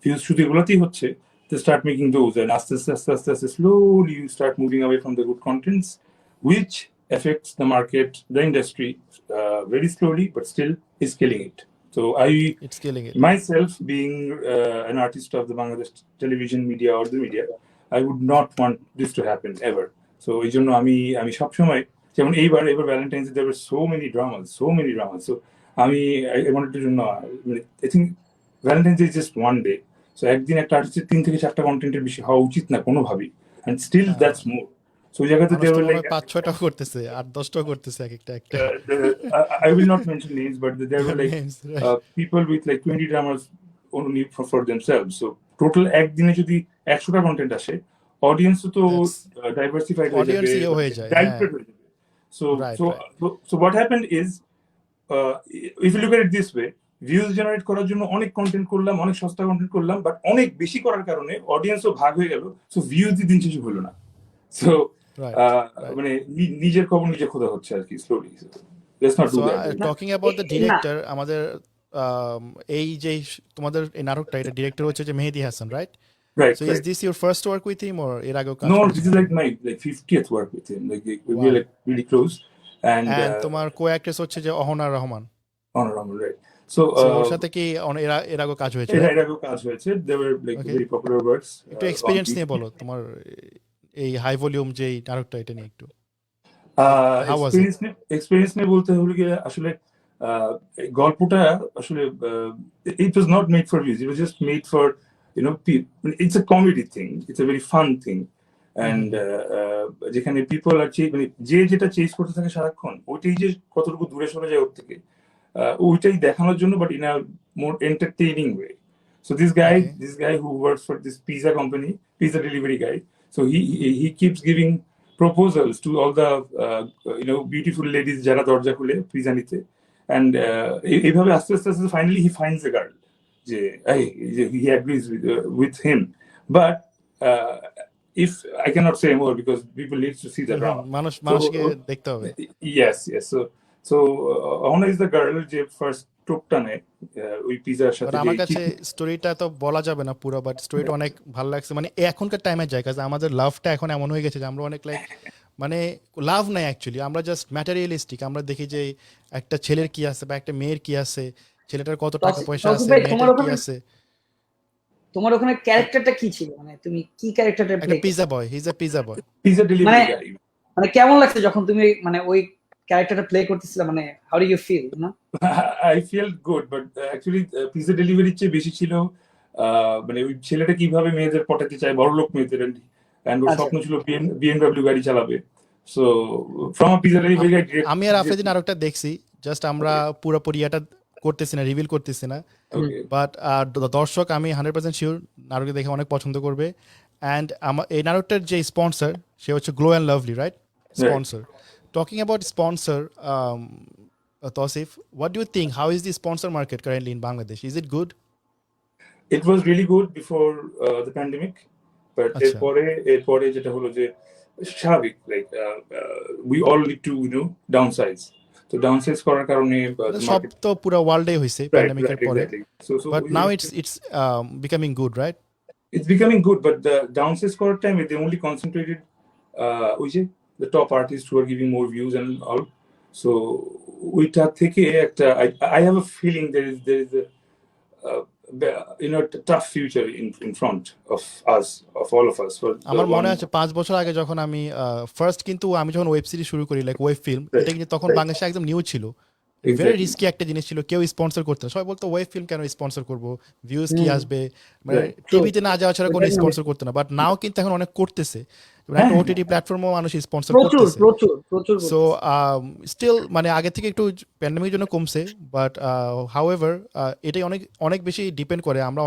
views শুধু এগুলোতেই হচ্ছে, they start making those, and আস্তে slowly you start moving away from the good contents, which affects the market, the industry, very slowly, but still is killing it. So it's killing it. Myself, being an artist of the Bangladesh television media or the media, I would not want this to happen ever. So এই জন্য আমি সবসময় যেমন এইবার Valentine's there were so many dramas so আমি I wanted to know মানে I think Valentine's is just one day, so একদিন একটা আর্টিস্টের 3 থেকে 4টা কন্টেন্টের বেশি হওয়া উচিত না কোনোভাবেই, and still that's more. So ওই জায়গাতে মানুষ they তো were মনে like হয় 5-6টাও করতেছে, 8-10টাও করতেছে এক একটা I will not mention names, but there were like names, right? people with like 20 dramas only for themselves. So total একদিনে যদি 100টা কন্টেন্ট আসে, অডিয়েন্স তো That's ডাইভার্সিফাইড হয়ে যাবে, audience ইয়ে হয়ে যায়, হ্যাঁ। ডাইভার্সিফাইড হয়ে যাবে। So Right, so right. so what happened is if you look at it this way, views generate করার জন্য অনেক কন্টেন্ট করলাম, অনেক সস্তা কন্টেন্ট করলাম, বাট অনেক বেশি করার কারণে অডিয়েন্সও ভাগ হয়ে গেল, সো ভিউজ দিন শেষে হলো না। So Right, right. মানে নিজের খবর নিজে খোদা হচ্ছে আর কি, slowly. Let's not do So that. talking about the director, আমাদের এই যে তোমাদের এই নাটকটা, এটা ডিরেক্টর হচ্ছে যে Mehedi Hasan, right? Right So is this your first work with him or এর আগেও কাজ No, করেছেন? this is like my 50th work with him. Like Wow. we're like really close, and And তোমার co-actress হচ্ছে যে Ahana Rahman. Honor Raman, right? So So ওর সাথে কি এর আগেও কাজ হয়েছে? এর আগেও কাজ হয়েছে। They were like Okay. very popular works. একটু on এক্সপেরিয়েন্স নিয়ে TV. বলো, তোমার এই হাই ভলিউম যে নাটকটা, এটা নিয়ে একটু। How was it? এক্সপেরিয়েন্স নিয়ে বলতে হলো গিয়ে আসলে এই গল্পটা আসলে it was not made for views. It was just made for, you know, it's a comedy thing. It's a very fun thing. And যেখানে people are মানে যে যেটা চেজ করতে থাকে সারাক্ষণ, ওইটাই যে কতটুকু দূরে সরে যায় ওর থেকে, ওইটাই দেখানোর জন্য, but in a more entertaining way. So this guy who works for this pizza company, pizza delivery guy, so he keeps giving proposals to all the you know, beautiful ladies যারা দরজা খুলে পিজা নিতে, and এইভাবে আস্তে আস্তে finally he finds a girl যে he agrees with him, but if I cannot say more because people need to see the drama. মানুষকে দেখতে হবে। Yes. So Ahona is the girl যে ফার্স্ট টোকটা নেয় ওই পিজার সাথে। আমার কাছে স্টোরিটা তো বলা যাবে না পুরো, বাট স্টোরিটা অনেক ভালো লাগছে। মানে এখনকার টাইমে যায়, কাজ আমাদের লাভটা এখন এমন হয়ে গেছে যে আমরা অনেক লাইক, মানে লাভ নাই অ্যাকচুয়ালি, আমরা জাস্ট ম্যাটেরিয়ালিস্টিক। আমরা দেখি যে একটা ছেলের কি আছে বা একটা মেয়ের কি আছে, ছেলেটার কত টাকা পয়সা আছে, মেয়েটার কি আছে। তোমার ওখানে ক্যারেক্টারটা কি ছিল, মানে তুমি কি ক্যারেক্টারটা প্লে? একটা pizza boy, he is a pizza boy, pizza delivery guy. মানে কেমন লাগছে যখন তুমি মানে ওই ক্যারেক্টারটা প্লে করতেছিলে, মানে হাউ ডু ইউ ফিল? না I felt good, but actually pizza ডেলিভারির চেয়ে বেশি ছিল মানে ওই ছেলেটা কিভাবে মেয়েদের পটাতে চায়, বড়লোক মেয়েদের, and ওর স্বপ্ন ছিল BMW গাড়ি চালাবে। So from a pizza delivery guy. আমি আর আফ্রিদি নাটকটা দেখছি, জাস্ট আমরা পুরোপুরি এটা করতেছি না, রিভিল করতেছি না, বাট দর্শক আমি 100% শিওর নাটকটা দেখে অনেক পছন্দ করবে। অ্যান্ড এই নাটকটার যে স্পন্সর, সে হচ্ছে glow and lovely, right? Sponsor, talking about sponsor, Tausif, what do you think? How is the sponsor market currently in Bangladesh? Is it good? It was really good before the pandemic, but এরপরে যেটা হলো যে স্বাভাবিক, like we all need to, you know, downsize. তো ডাউনসাইজ করার কারণে সব তো পুরো ওয়ার্ল্ডে হইছে প্যান্ডেমিকের পরে, but now it's becoming good, right? It's becoming good, but the downsize করার টাইমে they only concentrated ওই যে the top artists who are giving more views and all. So ওইটা থেকে একটা I have a feeling there is a you know, tough future in front of us, of all of us. আমার মনে আছে 5 বছর আগে যখন আমি ফার্স্ট, কিন্তু আমি যখন ওয়েব সিরিজ শুরু করি, লাইক ওয়েব ফিল্ম, এটা কিন্তু তখন বাংলাদেশে একদম নিউ ছিল, ভেরি রিস্কি একটা জিনিস ছিল, কেউ স্পন্সর করতো না। সবাই বলতো ওয়েব ফিল্ম কেন স্পন্সর করবো, ভিউজ কি আসবে, মানে টিভিতে না যাওয়া ছাড়া কোনো স্পন্সর করতো না। বাট নাও কিন্তু এখন অনেক করতেছে, একটা ওটিটি প্ল্যাটফর্মও মানুষ স্পন্সর করতেছে। সো স্টিল মানে আগে থেকে একটু প্যান্ডেমিকের জন্য কমছে, বাট হাউএভার এটাই অনেক বেশি ডিপেন্ড করে। আমরা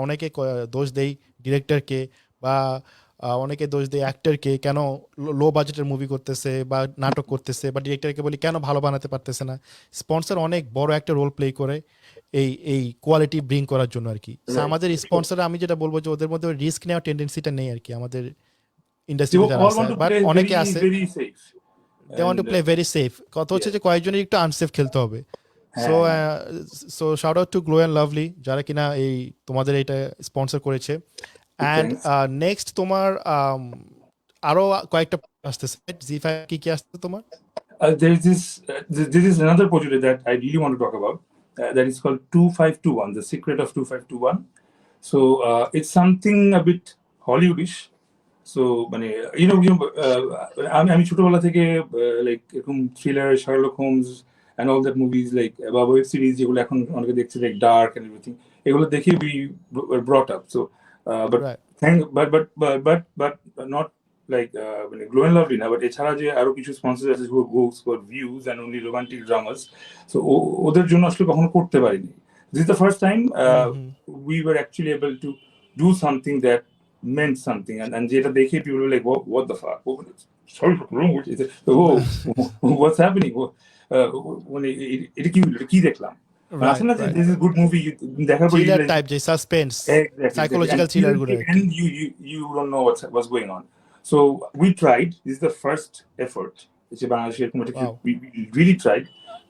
অনেকে দোষ দেই ডিরেক্টরকে, বা অনেকে দোষ দেয় অ্যাক্টরকে, কেন লো বাজেটের মুভি করতেছে বা নাটক করতেছে, বা ডিরেক্টরকে বলি কেন ভালো বানাতে পারতেছে না। স্পন্সর অনেক বড় একটা রোল প্লে করে এই কোয়ালিটি ব্রিং করার জন্য আর কি। আমাদের স্পন্সর, আমি যেটা বলবো যে ওদের মধ্যে রিস্ক নেওয়ার টেন্ডেন্সিটা নেই আর কি আমাদের ইন্ডাস্ট্রিতে যারা আছে, বাট অনেকে আছে they want to play very safe। কথা হচ্ছে যে কয়েকজনের একটু আনসেফ খেলতে হবে। So shout out to Glow and Lovely যারা কিনা এই তোমাদের এটা স্পন্সর করেছে। অ্যান্ড নেক্সট তোমার আরো কয়েকটা আসতেছে, জি5 কি আসছে তোমার? There is this is another project that I really want to talk about, that is called 2521, The Secret of 2521. So it's something a bit Hollywoodish, so মানে আমি ছোটবেলা থেকে লাইক এরকম thriller, Sherlock Holmes and all that movies like বা web series যেগুলো এখন অনেকে দেখছে লাইক ডার্ক and everything, এগুলো দেখে we were brought up. So but Right. but not like মানে গ্লো এন্ড লাভলি না, বাট এছাড়া যে আরো কিছু স্পন্সর আছে who goes for views and only romantic dramas, so ওদের জন্য আসলে কখনো করতে পারিনি. This is the first time we were actually able to do something that meant something, and যেটা দেখে people were like, what the fuck, sorry for wrong word, what's happening, মানে এটা কি দেখলাম, Right, আসলে right. this is a good movie, দেখার পর Thriller type যে সাসপেন্স, Exactly. সাইকোলজিক্যাল থ্রিলার গুলো আর কি। And you don't know what's going on. So we tried. This is the first effort. Wow. We really tried.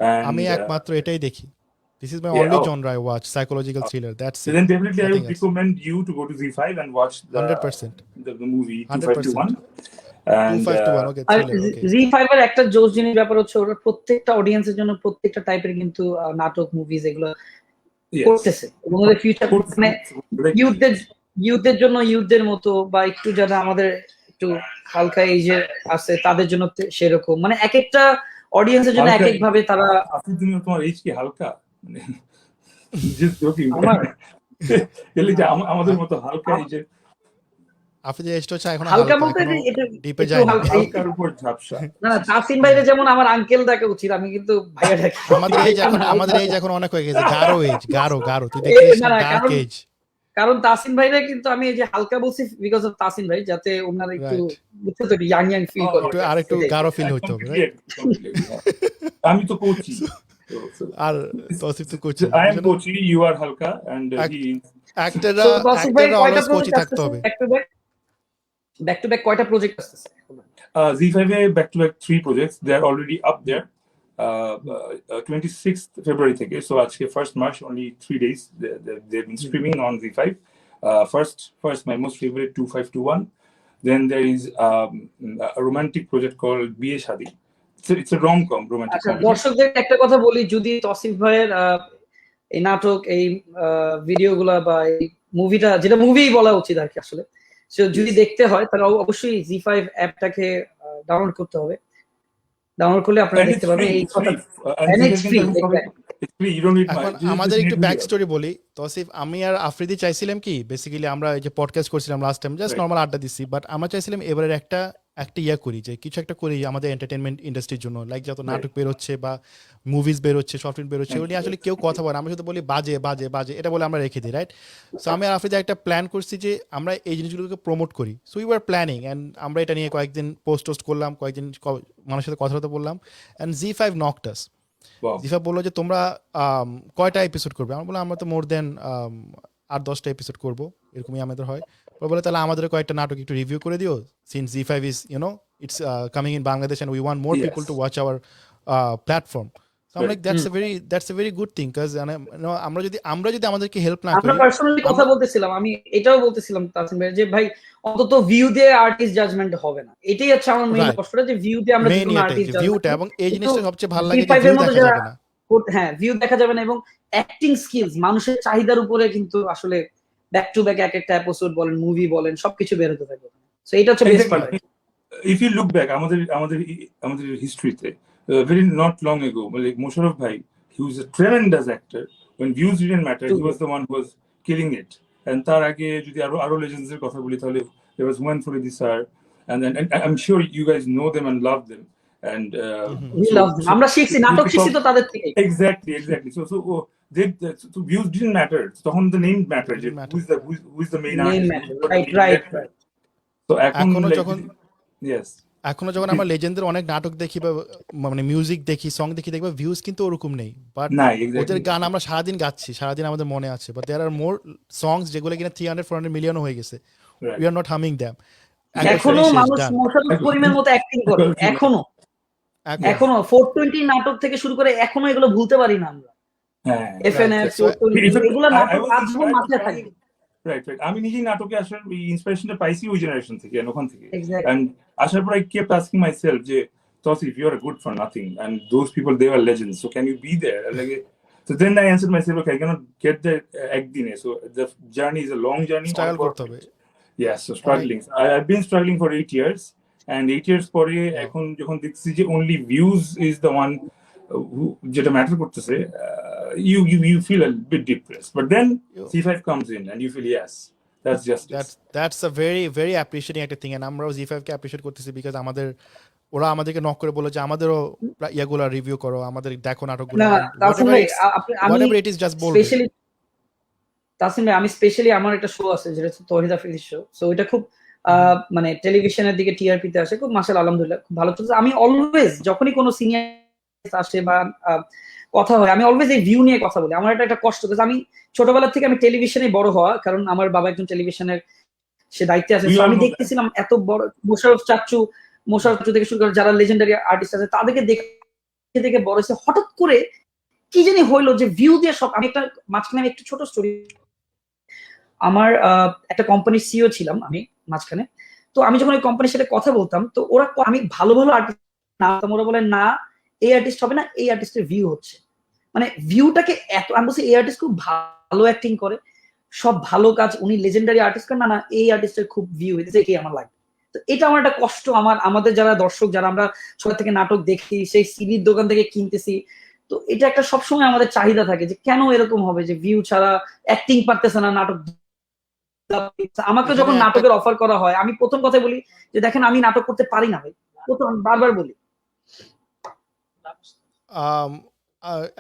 And আমি একমাত্র এটাই দেখি। This is my Yeah, only oh. genre I watch, psychological thriller. That's so it. then definitely I Nothing would else. recommend you to go to Z5 and watch 100%. the movie 100%. 2521. And 2521, okay, R thriller, okay. ZEE5 এর একটা জোস জিনিস ব্যাপার হচ্ছে ওরা প্রত্যেকটা অডিয়েন্সের জন্য প্রত্যেকটা টাইপের কিন্তু নাটক, মুভিজ এগুলো yes. করতেছে এবং ওদের ফিউচার মানে ইউথদের জন্য ইউথদের মতো, বা একটু যারা আমাদের একটু হালকা এজে আছে তাদের জন্য সেরকম, মানে এক একটা অডিয়েন্সের জন্য এক এক ভাবে তারা। আপনি তুমি তোমার এইজ কি হালকা, মানে just joking. আমার এলে যে আমাদের মতো হালকা এইজে, আপনি যে এজটা হচ্ছে এখন হালকা হালকা, বলতে এখনো এটা ডিপে একটু যায়নি। হালকা। হালকার উপর ঝাপসা। না তাসিন ভাইরে যেমন আমার আঙ্কেল ডাকা উচিত, আমি কিন্তু ভাইয়া ডাকি। আমাদের এজ এখন অনেক হয়ে গেছে, গাঢ় এজ, গাঢ় তুই দেখিস না, ডার্ক এজ। কারণ তাসিন ভাইরে কিন্তু আমি এই যে হালকা বলছি বিকজ অফ তাসিন ভাই, যাতে ওনারা একটু বুঝতে তো ইয়াং ফিল করে, আর একটু গাঢ় ফিল হইতে হবে, রাইট? আমি তো কোচি, আর তৌসিফ তো coach, I am Kochi, you are হালকা, and he অ্যাক্টররা অলওয়েজ কোচই থাকতে হবে। ব্যাক টু ব্যাক কয়টা প্রজেক্ট আসছে? Z5 back to back 3 projects. They are already up there. 26th February থেকে, so আজকে 1st March, only 3 days they've been streaming on Z5. First my most favorite 2521. Then there is a romantic project called Biye Shadi. It's a rom-com romantic comedy. দর্শকদের একটা কথা বলি, যদি তৌসিফ ভাইয়ের এই নাটক, এই ভিডিওগুলা বা এই মুভিটা, যেটা মুভি বলা উচিত আর কি আসলে, যদি দেখতে হয় তাহলে অবশ্যই Z5 অ্যাপটাকে ডাউনলোড করতে হবে। ডাউনলোড করলে আপনারা দেখতে পাবেন এই কথা। আমাদের একটু ব্যাক স্টোরি বলি তৌসিফ, আমি আর আফ্রিদি চাইছিলাম কি, বেসিক্যালি আমরা এই যে পডকাস্ট করছিলাম লাস্ট টাইম, জাস্ট নরমাল আড্ডা দিচ্ছি, বাট আমরা চাইছিলাম এবারের একটা ইয়া করি, যে কিছু একটা করি আমাদের এন্টারটেনমেন্ট ইন্ডাস্ট্রির জন্য, লাইক যত নাটক বের হচ্ছে বা মুভিজ বের হচ্ছে, শর্ট ফিল্ম বের হচ্ছে, ওগুলি আসলে কেউ কথা বলে, আমরা শুধু বলি বাজে এটা বলে আমরা রেখে দিই, রাইট? সো আমি আর আফ্রিদি একটা প্ল্যান করছি যে আমরা এই জিনিসগুলোকে প্রমোট করি। So we were planning, and আমরা এটা নিয়ে কয়েকদিন পোস্ট করলাম, কয়েকদিন মানুষের সাথে কথা বললাম, অ্যান্ড Z5 নকড আস। জিফা বললো যে তোমরা কয়টা এপিসোড করবে? আমরা বললাম আমরা তো মোর দেন 8-10টা এপিসোড করবো, এরকমই আমাদের হয়। বলে তাহলে আমাদের কয়েকটা নাটক একটু রিভিউ করে দিও, since Z5 is it's coming in Bangladesh and we want more people to watch our platform. So I'm like that's a very good thing, because আমরা যদি আমাদেরকে হেল্প না করি। আমরা পার্সোনালি কথা বলতেছিলাম, আমি এটাও বলতেছিলাম তাসিম ভাই, যে ভাই অন্তত ভিউ দিয়ে আর্টিস্ট জাজমেন্ট হবে না, এটাই হচ্ছে আমার মেইন কষ্টটা, যে ভিউ দিয়ে আমরা কোনো আর্টিস্ট ভিউটা, এবং এই জিনিসটা সবচেয়ে ভালো লাগে যে ভিউ দেখা যাবে না। হ্যাঁ, ভিউ দেখা যাবে না, এবং অ্যাক্টিং স্কিলস, মানুষের চাহিদার উপরে কিন্তু আসলে ব্যাক টু ব্যাক এক একটা এপিসোড বলেন, মুভি বলেন, সবকিছু বের হতে থাকবে। সো এটা হচ্ছে best part. If you look back আমাদের হিস্ট্রিতে, very not long ago, like Musharraf bhai, he was a tremendous actor. When views didn't matter, he was the one who was killing it. And তার আগে যদি আরো legends এর কথা বলি, তাহলে there was Humayun Faridi sir, and I'm sure you guys know them and love them, and we love them. আমরা শিখছি, নাটক শিখছি তো তাদের থেকে। Exactly. So views didn't matter. তখন the name mattered. Who is the main artist? Right. So এখনো যখন আমরা লেজেন্ডের অনেক নাটক দেখি বা মানে মিউজিক দেখি, সং দেখবা ভিউজ কিন্তু ওরকম নেই, বাট ওদের গান আমরা সারাদিন গাচ্ছি, সারাদিন আমাদের মনে আছে, বাট দেয়ার আর মোর সংস যেগুলো কিনা 300-400 মিলিয়ন হয়ে গেছে, we are not humming them. এখনো মানুষ মোশাররফ করিমের মতো অ্যাক্টিং করে, এখনো 420 নাটক থেকে শুরু করে এখনো এগুলো ভুলতে পারি না আমরা। এফএনএফ 420 এগুলো নাটক আজীবন মাথায় থাকে। রাইট আমি নিজেই নাটকে আসার ইন্সপিরেশনটা পাইছি ওই জেনারেশন থেকে, ওখান থেকে। এন্ড আসার পর I kept asking myself যে Tausif, you are good for nothing, and those people, they were legends, so can you be there? So then I answered myself, okay, I cannot get there একদিনে, so the journey is a long journey. Struggle করতে হবে। Yes, so struggling. I've been struggling for 8 years, and 8 years পরে Wow. এখন যখন দেখছি যে only views is the one যেটা matter করতেছে, you feel a bit depressed. But then You- C5 comes in and you feel yes, that's justice. that's a very very appreciating একটা thing, and আমরাও Z5 কে appreciate করতেছি because ওরা আমাদেরকে knock করে বলে যে আমাদেরও ইয়াগুলো রিভিউ করো, আমাদের দেখো নাটকগুলো, না তাসিম ভাই আমি whatever it is just বলবে। স্পেশালি তাসিম ভাই আমি স্পেশালি আমার একটা শো আছে যেটা হচ্ছে তৌহিদ হাফিজের শো, সো এটা খুব মানে টেলিভিশনের দিকে টিআরপি তে আসে, খুব মাশাআল্লাহ আলহামদুলিল্লাহ খুব ভালো চলছে। আমি অলওয়েজ যখনই কোনো সিনিয়র আসে বা কথা হয় আমি অলওয়েজ এই ভিউ নিয়ে কথা বলি। আমার একটা কষ্ট, আমি ছোটবেলা থেকে আমি টেলিভিশনে বড় হওয়া, কারণ আমার বাবা একজন টেলিভিশনের সে দায়িত্বে আছে। We all আমি know দেখতেছিলাম এত বড় মোশাররফ চাচ্চু থেকে শুরু করে যারা লেজেন্ডারি আর্টিস্ট আছে তাদেরকে দেখে বড় হয়েছে। হঠাৎ করে কি জানি হইলো যে ভিউ দিয়ে সব। আমি একটা মাঝখানে আমি একটু ছোট স্টোরি, আমার একটা কোম্পানির সিইও ছিলাম আমি মাঝখানে। তো আমি যখন ওই কোম্পানির সাথে কথা বলতাম তো ওরা আমি ভালো ভালো আর্টিস্ট নাম, ওরা বলে না এই আর্টিস্ট হবে না, এই আর্টিস্টের ভিউ হচ্ছে। মানে ভিউটাকে এত, আমি বলছি এই আর্টিস্ট খুব ভালো অ্যাক্টিং করে, সব ভালো কাজ, উনি লেজেন্ডারি আর্টিস্ট না, না এই আর্টিস্টের খুব ভিউ হইতেছে, এটাই আমার লাগে। তো এটা আমার একটা কষ্ট। আমাদের যারা দর্শক, যারা আমরা ছোট থেকে নাটক দেখি, সেই সিডির দোকান থেকে কিনতেছি, তো এটা একটা সবসময় আমাদের চাহিদা থাকে যে কেন এরকম হবে যে ভিউ ছাড়া অ্যাক্টিং পারতেছে না নাটক। আমাকে যখন নাটকের অফার করা হয় আমি প্রথম কথা বলি যে দেখেন আমি নাটক করতে পারি না ভাই, প্রথম বারবার বলি।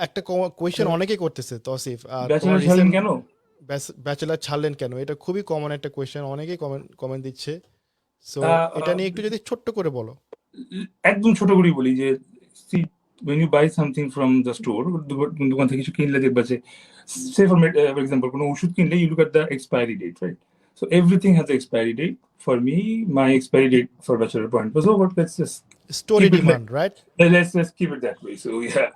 একটা কোয়েশ্চেন অনেকেই করতেছে তৌসিফ, ব্যাচেলর ছাড়লেন কেন? ব্যাচেলর ছাড়লেন কেন, এটা খুবই কমন একটা কোয়েশ্চেন, অনেকেই কমেন্ট দিচ্ছে। সো এটা নিয়ে একটু যদি ছোট্ট করে বলো। একদম ছোট করে বলি যে see, when you buy something from the store, দোকান থেকে কিছু কিনলে দেখবা যে say for example কোনো ওষুধ কিনলে you look at the expiry date, right? So everything has an expiry date. For me, my expiry date for Bachelor Point was over. Let's just story keep it demand, right? let's keep it that way. So yeah.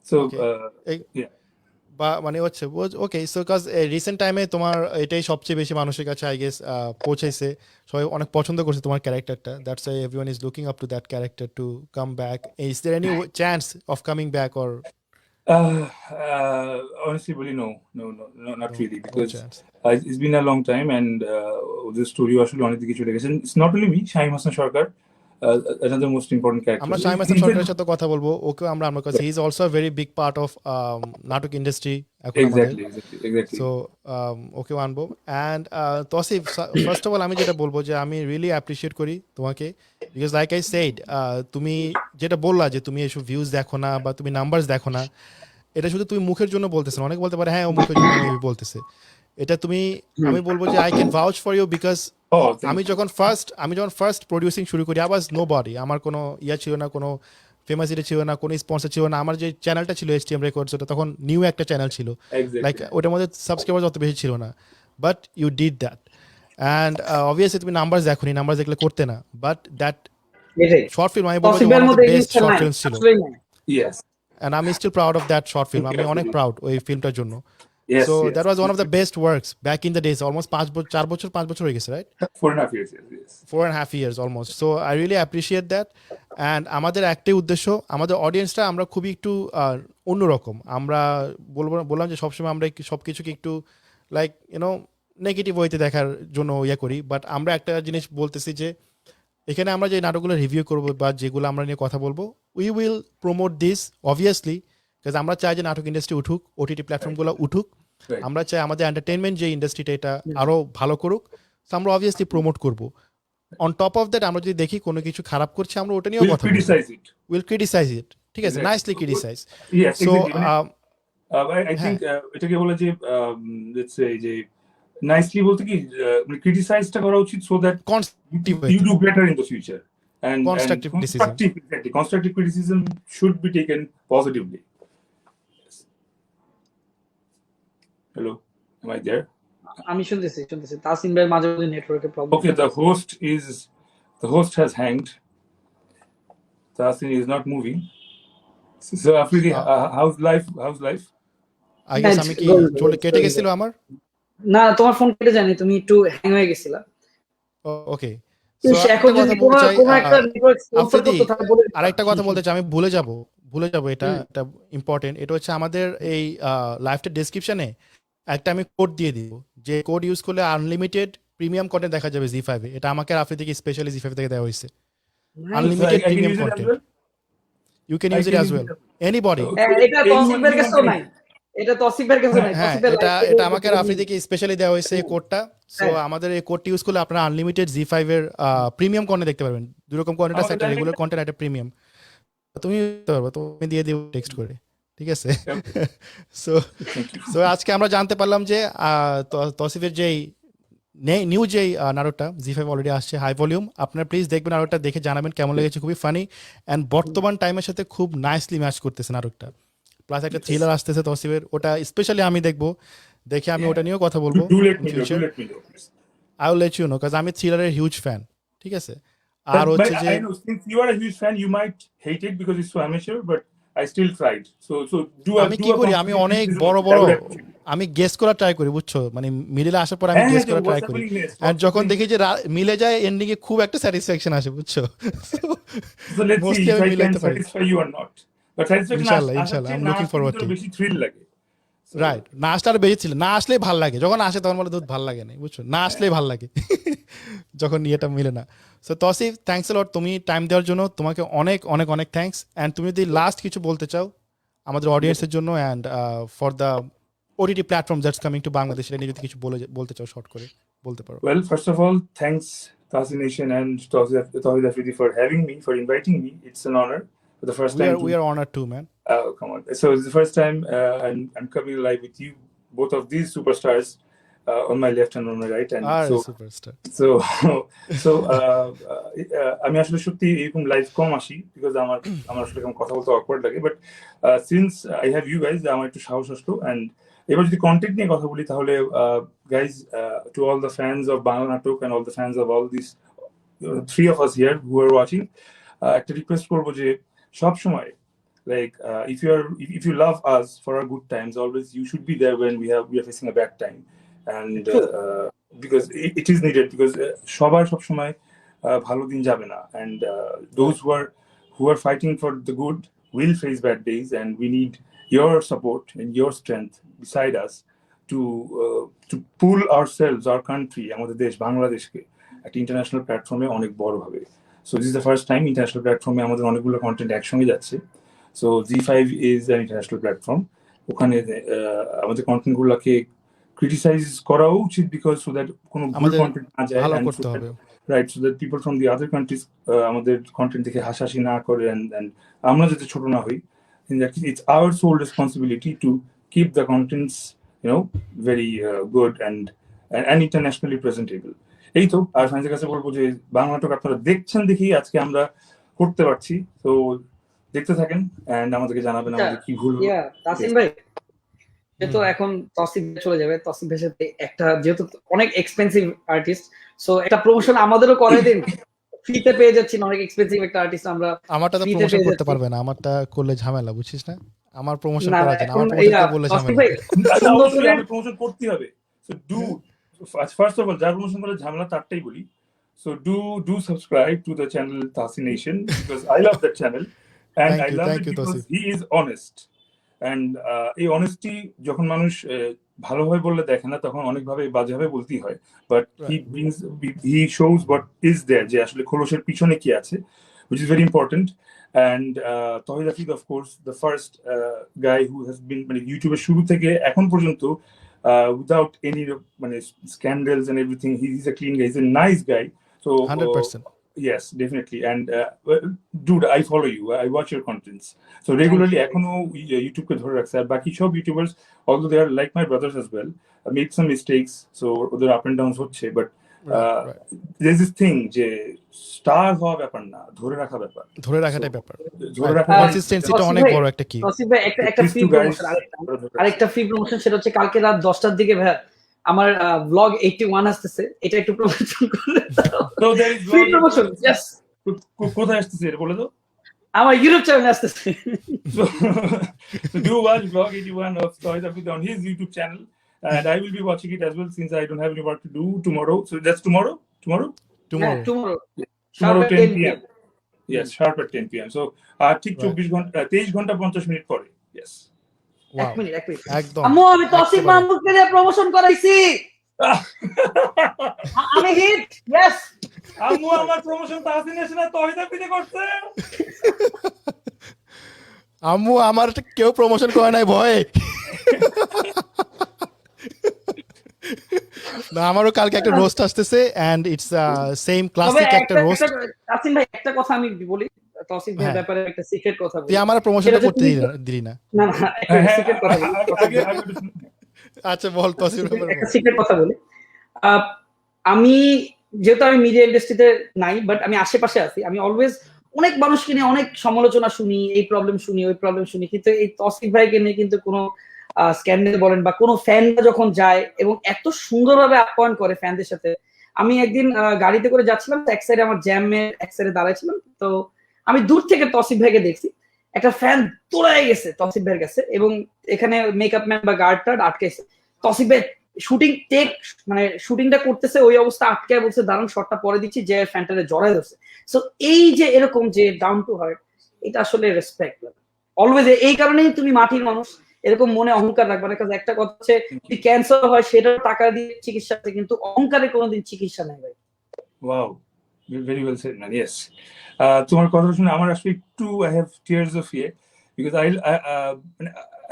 So Okay. yeah. বা মানে হচ্ছে ওকে, so cos recent টাইমে তোমার এটাই সবচেয়ে বেশি মানুষের কাছে আই গেস পৌঁছাইছে, সবাই অনেক পছন্দ করছে তোমার ক্যারেক্টারটা, that's why everyone is looking up to that character to come back. Is there any chance of coming back or? Honestly, really, no, not really, No because chance. it's been a long time, and the story আসলে অনেক দিকে চলে গেছে. It's not only me, Shaheem Hassan Sharkar, another most important character. আমরা শাহিম হাসান সরকারের সাথে কথা বলবো, ওকে আমরা cause he is also a very big part of নাটক ইন্ডাস্ট্রি এখন আমাদের। Exactly. সো ওকেও আনবো। And Tausif, first of all আমি যেটা বলবো যে আমি রিয়েলি অ্যাপ্রিসিয়েট করি তোমাকে, বিকজ লাইক আই সেইড, তুমি যেটা বললা যে তুমি এসব ভিউজ দেখো না বা তুমি নাম্বারস দেখো না, এটা শুধু তুমি মুখের জন্য বলতেছে না, অনেকে বলতে পারে হ্যাঁ ও মুখের জন্য বলতেছে, এটা তুমি, আমি বলবো যে I can vouch for you, because আমি যখন ফার্স্ট প্রডিউসিং শুরু করি আই ওয়াজ নো বডি, আমার কোনো ইয়া ছিল না, কোনো ফেমাসিটি ছিল না, কোনো স্পন্সর ছিল না। আমার যে চ্যানেলটা ছিল HTM রেকর্ডস, ওটা তখন নিউ একটা চ্যানেল ছিল, লাইক ওটার মধ্যে সাবস্ক্রাইবার অত বেশি ছিল না, but you did that. And obviously তুমি নাম্বার দেখোনি, নাম্বার দেখলে করতে না, বাট দ্যাট শর্ট ফিল্ম আমি বলবো one of the best short films ছিল, Yes. অ্যান্ড আমি still proud of that short film, আমি অনেক প্রাউড ওই ফিল্মটার জন্য। Yes. So that was one of the best works back in the days, almost 5 বছর হয়ে গেছে, right? 4.5 years. Yes. 4.5 years almost. So I really appreciate that. And আমাদের একটাই উদ্দেশ্য, আমাদের অডিয়েন্সটা আমরা খুবই একটু অন্যরকম, আমরা বললাম যে সবসময় আমরা সব কিছুকে একটু লাইক নেগেটিভ ওয়েতে দেখার জন্য ইয়ে করি, বাট আমরা একটা জিনিস বলতেছি যে এখানে আমরা যে নাটকগুলো রিভিউ করবো বা যেগুলো আমরা নিয়ে কথা বলবো, we will promote this obviously, because আমরা চাই যে নাটক ইন্ডাস্ট্রি উঠুক, ওটিটি প্ল্যাটফর্মগুলো উঠুক, আমরা চাই আমাদের এন্টারটেনমেন্ট যে ইন্ডাস্ট্রিটা এটা আরো ভালো করুক, তো আমরা অবভিয়াসলি প্রমোট করবো। অন টপ অফ দ্যাট আমরা যদি দেখি কোনো কিছু খারাপ করছে আমরা ওটা নিয়েও কথা বলবো, উইল ক্রিটিসাইজ ইট, ঠিক আছে, nicely criticize. Yes, so I think এটাকে বলে যে let's say যে নাইসলি বলতে কি ক্রিটিসাইজটা করা উচিত, so that you do better in the future, and Constructive criticism. Exactly, constructive criticism should be taken positively. Hello, am I there? আমি শুনতেছি তাসিম ভাই মাঝে মাঝে নেটওয়ার্কের problem. Okay, the host has hanged. Tasin is not moving. So Afridi, how's life? I guess আমি কি কেটে গেছিল আমার? না তোমার ফোন কেটে যায়নি, তুমি একটু হ্যাং হয়ে গেছিলা। ওকে, এখন যদি কোনো একটা নেটওয়ার্ক স্পন্সর করতে থাকে বলে আরেকটা কথা বলতে চাই, আমি ভুলে যাব, এটা ইম্পর্টেন্ট, এটা হচ্ছে আমাদের এই লাইভটা ডেসক্রিপশনে একটা আমি কোড দিয়ে দিব, যে কোড ইউজ করলে আনলিমিটেড প্রিমিয়াম কন্টেন্ট দেখা যাবে জি5 এ। এটা আমাকে রাফি থেকে স্পেশালি জি5 থেকে দেওয়া হয়েছে। Nice. Unlimited I can premium use it as content. well. You can I use it can as use well. it as anybody. এটা তসিফের কাছেও নাই, এটা তসিফের কাছে নাই। হ্যাঁ, তসিফের এটা লাইভ এটা আমাকে রাফি থেকে স্পেশালি দেওয়া হয়েছে এই কোডটা। সো হ্যাঁ। আমাদের এই কোডটি ইউজ করলে আপনারা আনলিমিটেড জি5 এর প্রিমিয়াম কন্টেন্ট দেখতে পারবেন। দুই রকম কন্টেন্ট আছে, আমাকে একটা দেন রেগুলার এটা। কন্টেন্ট, একটা প্রিমিয়াম। তুমি দেখতে পারবে, তুমি দিয়ে দিও টেক্সট করে, ঠিক আছে? সো সো আজকে আমরা জানতে পারলাম যে তসিফের যেই নিউ যেই নাটকটা জি5 অলরেডি আসছে, হাই ভলিউম। আপনারা প্লিজ দেখবেন নাটকটা, দেখে জানাবেন কেমন লেগেছে। খুবই ফানি অ্যান্ড বর্তমান টাইমের সাথে খুব নাইসলি ম্যাচ করতেছে নাটকটা। প্লাস একটা থ্রিলার আসতেছে তসিফের, ওটা স্পেশালি আমি দেখবো, দেখে আমি ওটা নিয়েও কথা বলবো Do let in me know. Future. Do let me know. Please. I will let you know, কাজ আমি থ্রিলারের হিউজ ফ্যান, ঠিক আছে? আর But হচ্ছে যে I know since you are a huge fan, you might hate it because it's so amateur. But I still tried. So আমি কি করি, আমি অনেক বড় বড় আমি গেস করার ট্রাই করি, বুঝছো? মানে মিডিলে আসার পর আমি গেস করার ট্রাই করি, আর যখন দেখি যে মিলে যায় এন্ডিং এ খুব একটা স্যাটিসফ্যাকশন আসে, বুঝছো? So let's see mostly if আমি I can মিলাইতে পারি। satisfy you or not. But satisfaction ইনশাআল্লাহ, আসার ইনশাআল্লাহ, চেয়ে I'm না looking আসলে forward কিন্তু to. বেশি থ্রিল লাগে। So, রাইট, না আসলে আরো বেশি ছিল, না আসলেই ভাল লাগে, যখন আসে তখন বলে দুধ ভাল লাগে না, বুঝছো? না আসলেই ভাল লাগে যখন ইয়েটা মিলে না। সো তসিফ, থ্যাঙ্কস আ লট তুমি টাইম দেওয়ার জন্য, তোমাকে অনেক অনেক অনেক থ্যাঙ্কস। অ্যান্ড তুমি যদি লাস্ট কিছু বলতে চাও আমাদের অডিয়েন্সের জন্য and for the OTT platform that's coming to Bangladesh, এটা নিয়ে যদি কিছু বলতে চাও শর্ট করে বলতে পারো। well, first of all, thanks Tasi Nation and Tawhid Afridi for having me, for inviting me. It's an honor for the first time. We are honored too, man. Come on. So it's the first time I'm coming live with you, both of these superstars, on my left and on my right. And আর so superstar. আমি আসলে সত্যি এরকম live কম আসি because আমার আসলে কেমন কথা বলতে অকওয়ার্ড লাগে, but since I have you guys আমার একটু সাহস আসলো। অ্যান্ড এবার যদি কন্টেন্ট নিয়ে কথা বলি তাহলে guys, to all the fans of Bangla natok and all the fans of all this three of us here who are watching, একটা রিকোয়েস্ট করবো যে সব সময় like if you love us for our good times, always you should be there when we are facing a bad time, and because it is needed, because সবার সব সময় ভালো দিন যাবে না, and those who are fighting for the good will face bad days, and we need your support and your strength beside us to pull ourselves, our country, আমাদের দেশ বাংলাদেশকে একটা ইন্টারন্যাশনাল প্ল্যাটফর্মে অনেক বড় হবে। So this is the first time international প্ল্যাটফর্মে আমাদের অনেকগুলো কন্টেন্ট একসঙ্গে যাচ্ছে। So ZEE5 is an international platform, ওখানে আমাদের কন্টেন্টগুলোকে ক্রিটিসাইজ করাও উচিত, বিকজ সো দ্যাট কোনো ভুল কন্টেন্ট না যায়, ভালো করতে হবে, right, so that people from the other countries আমাদের কন্টেন্ট দেখে হাসাহাসি না করে, and আমরা যাতে ছোট না হই। It's our sole responsibility to keep the contents, very good and internationally presentable. এই তো, আর ফাইনালের কাছে বলবো যে বাংলা নাটক আপনারা দেখছেন দেখি আজকে আমরা করতে পারছি। তো দেখতে থাকেন এন্ড আমাদেরকে জানাবেন আমাদের কি ভুল হলো। তাসিম ভাই, যেহেতু এখন তসিফ চলে যাবে, তসিফ ভাইয়ের সাথে একটা যেহেতু অনেক এক্সপেন্সিভ আর্টিস্ট, সো একটা প্রমোশন আমাদেরও করে দিন। ফ্রিতে পেয়ে যাচ্ছি না, অনেক এক্সপেন্সিভ একটা আর্টিস্ট আমরা। আমারটা তো প্রমোশন করতে পারবে না, আমারটা করলে ঝামেলা, বুঝছিস না? আমার প্রমোশন করা যায় না, আমার প্রমোশন বললে ঝামেলা। আমি প্রমোশন করতে হবে। So do first of all যার প্রমোশন করলে ঝামেলা তারটাই বলি। So do subscribe to the channel Tasi Nation, because I love that channel, and I love it because he is honest, and এই honesty যখন মানুষ ভালোভাবে বললে দেখে না, তখন অনেকভাবে বাজেভাবে বলতেই হয়, but he shows what is there, যে আসলে খোলসের পিছনে কি আছে, which is very important. And Tawhid Afridi, of course, the first guy who has been মানে ইউটিউবের শুরু থেকে এখন পর্যন্ত without any scandals and everything, he's a clean guy, he's a nice guy. So 100%. Yes, definitely. And dude, I follow you, I watch your contents so regularly. এখনো YouTube কে ধরে রাখছে। আর বাকি সব YouTubers, although they are like my brothers as well, made some mistakes, so ওদের up and downs হচ্ছে, but there's this thing যে star হওয়া ব্যাপার না, ধরে রাখা ব্যাপার, ধরে রাখাটাই ব্যাপার। ধরে রাখা কনসিস্টেন্সিটা অনেক বড় একটা কি। একটা ফ্রি প্রমোশন, আরেকটা ফ্রি প্রমোশন, সেটা হচ্ছে কালকে রাত 10টার দিকে ভাই আমার ব্লগ 81 আসতেছে, এটা একটু প্রমোশন করে দাও। So there is free promotion, yes. কোথায় আসতেছে এটা বলে দাও। আমার ইউটিউব চ্যানেলে আসতেছে। So do watch vlog 81 of Tawhid Afridi on his YouTube channel, and I will be watching it as well, since I don't have any work to do tomorrow. So that's tomorrow 10 p.m. Yes, sharp at 10 p.m. So ঠিক 24 ঘন্টা 23 ঘন্টা 50 minute পরে। Yes. এক minute একদম। আম্মু, আমি তসিফ মাহমুদকে দিয়ে promotion করাইছি। আমি হিট, ইয়েস। আম্মু আমার প্রমোশন তাহসিন এসে না তহিদ আফ্রিদি করছে। আম্মু আমার কেউ প্রমোশন করে নাই ভয়ে। না আমারও কালকে একটা রোস্ট আসতেছে এন্ড ইটস সেম তবে ক্লাসিক একটা রোস্ট। তাসিম ভাই একটা কথা আমি বলি, তৌসিফ ভাইয়ের হ্যাঁ। ব্যাপারে একটা সিক্রেট কথা বলি। তুই আমার প্রমোশনটা করতে দিলি না। না না, একটা হ্যাঁ, সিক্রেট কথা বলি। আগে আগে একটু শুনুন। আচ্ছা বল তসিফ একটা সিক্রেট কথা বলি। আহ, আমি যেহেতু আমি মিডিয়া ইন্ডাস্ট্রিতে নাই, বাট আমি আশেপাশে আছি, আমি অলওয়েজ অনেক মানুষকে নিয়ে অনেক সমালোচনা শুনি, এই প্রবলেম শুনি, ওই প্রবলেম শুনি, কিন্তু এই তৌসিফ ভাইকে নিয়ে কিন্তু কোনো স্ক্যান্ডাল বলেন বা কোনো ফ্যানরা যখন যায় এবং এত সুন্দরভাবে আপ্যায়ন করে ফ্যানদের সাথে। আমি একদিন গাড়িতে করে যাচ্ছিলাম, তো এক সাইডে আমার জ্যামের এক সাইডে দাঁড়াইছিলাম, তো আমি দূর থেকে তৌসিফ ভাইকে দেখছি, একটা ফ্যান দৌড়ায় গেছে তৌসিফ ভাইয়ের কাছে এবং এখানে মেকআপ ম্যান বা গার্ড টার্ড আটকেছে। তৌসিফ ভাই শুটিং টেক মানে শুটিংটা করতেছে, ওই অবস্থা আটকে বলছে দারুণ শটটা পরে দিচ্ছি, যে ফ্যানটারে জড়ায় ধরছে। সো এই যে এরকম যে ডাউন টু হার্ট, এটা আসলে রেসপেক্ট অলওয়েজ। এই কারণেই তুমি মাটির মানুষ, এরকম মনে অহংকার রাখবে না। কারণ একটা কথা হচ্ছে যদি ক্যান্সার হয় সেটা টাকা দিয়ে চিকিৎসা আছে, কিন্তু অহংকারে কোনোদিন চিকিৎসা নেই ভাই। Wow, very well said man, yes. তোমার কথা শুনে আমার আসলে একটু আই হ্যাভ টিয়ার্স অফ ইয়ে, because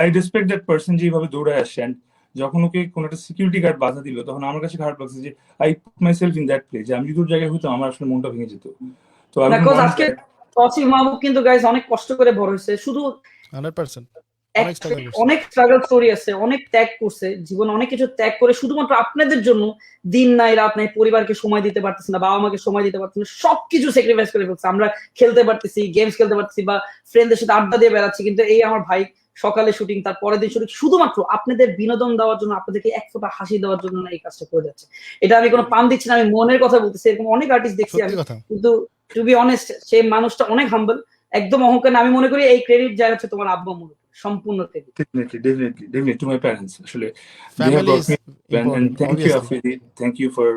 I respect that person যেভাবে দৌড়ায় আসছে। And যখন ওকে কোনো একটা সিকিউরিটি গার্ড বাধা দিল, তখন আমার কাছে খারাপ লাগছে যে I put my self in that place, যে আমি যদি ওর জায়গায় হইতাম আমার আসলে মনটা ভেঙে যেত। তো I wouldn't want আজকে that. তৌসিফ মাহমুদ কিন্তু গাইস অনেক কষ্ট করে বড় হয়েছে, শুধু 100% অনেক স্ট্রাগল করছে। অনেক স্ট্রাগল স্টোরি আছে, অনেক ত্যাগ করছে জীবনে, অনেক কিছু ত্যাগ করে শুধুমাত্র আপনাদের জন্য দিন নাই রাত নাই, পরিবারকে সময় দিতে পারতেছে না, বাবা মাকে সময় দিতে পারতেছে না, সবকিছু স্যাক্রিফাইস করে ফেলছে। আমরা খেলতে পারতেছি, গেমস খেলতে পারতেছি বা ফ্রেন্ডদের সাথে আড্ডা দিয়ে বেড়াচ্ছি, কিন্তু এই আমার ভাই সকালে শুটিং, তার পরের দিন শুটিং, শুধুমাত্র আপনাদের বিনোদন দেওয়ার জন্য, আপনাদেরকে এক ফোঁটা হাসি দেওয়ার জন্য না, এই কাজটা করে যাচ্ছে। এটা আমি কোনো পান দিচ্ছি না, আমি মনের কথা বলতেছি। এরকম অনেক আর্টিস্ট দেখছি আমি, সত্যি কথা। কিন্তু টু বি অনেস্ট সেই মানুষটা অনেক হাম্বল, একদম অহংকার না। আমি মনে করি এই ক্রেডিট যায় হচ্ছে তোমার আব্বা মনে সম্পূর্ণ credit. Definitely to my parents. Actually, they have family brought is me, and important thank you, obviously. Afridi. Thank you for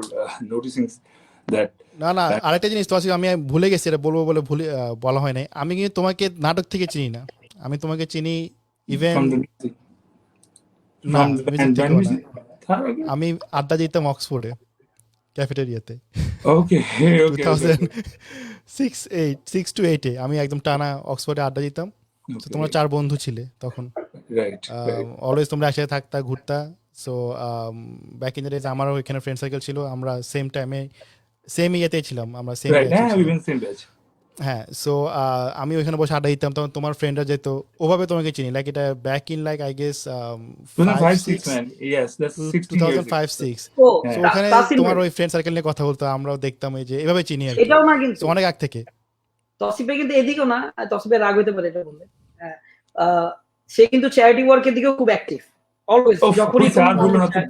noticing that. না না আরেকটা জিনিস তো আমি ভুলে গেছি, এটা বলবো বলে বলা হয় নাই। আমি কিন্তু তোমাকে নাটক থেকে চিনি না, আমি তোমাকে চিনি ইভেন From the music, না from the মিউজিক band থেকেও না। music. Huh, okay. আমি আড্ডা দিতাম অক্সফোর্ডে ক্যাফেটেরিয়াতে Okay, okay, okay. 2006 to 8 আমি একদম টানা অক্সফোর্ডে আড্ডা দিতাম। তো তোমরা 4 বন্ধু ছিলে তখন, Right, right. অলওয়েজ তোমরা একসাথে থাকতা, ঘুরতা। So back in the days আমারও এখানে ফ্রেন্ড সার্কেল ছিল, আমরা সেম টাইমে সেম ইয়েতেই ছিলাম, আমরা সেম Right, ব্যাচে yeah, we've ছিলাম। been same batch. হ্যাঁ, সো আমি ওইখানে বসে আড্ডা দিতাম, তখন তোমার ফ্রেন্ডরা যেত, ওভাবে তোমাকে চিনি। লাইক এটা back in like I guess 2005, 6, man. Yes, that's 16 years ago. 2005-06। Oh so Yeah. ওখানে তাসিম তোমার ভাই, ওই ফ্রেন্ড সার্কেল নিয়ে কথা বলতো, আমরাও দেখতাম, এই যে এভাবে চিনি আর কি। এটাও না কিন্তু So, অনেক আগ থেকে। তসিফ ভাই কিন্তু এদিকেও না, তসিফ ভাই রাগ হইতে পারে এটা বললে। হ্যাঁ, সে কিন্তু চ্যারিটি ওয়ার্কের দিকেও খুব অ্যাক্টিভ অলওয়েজ, Oh, যখনই please, আর বললো না তো।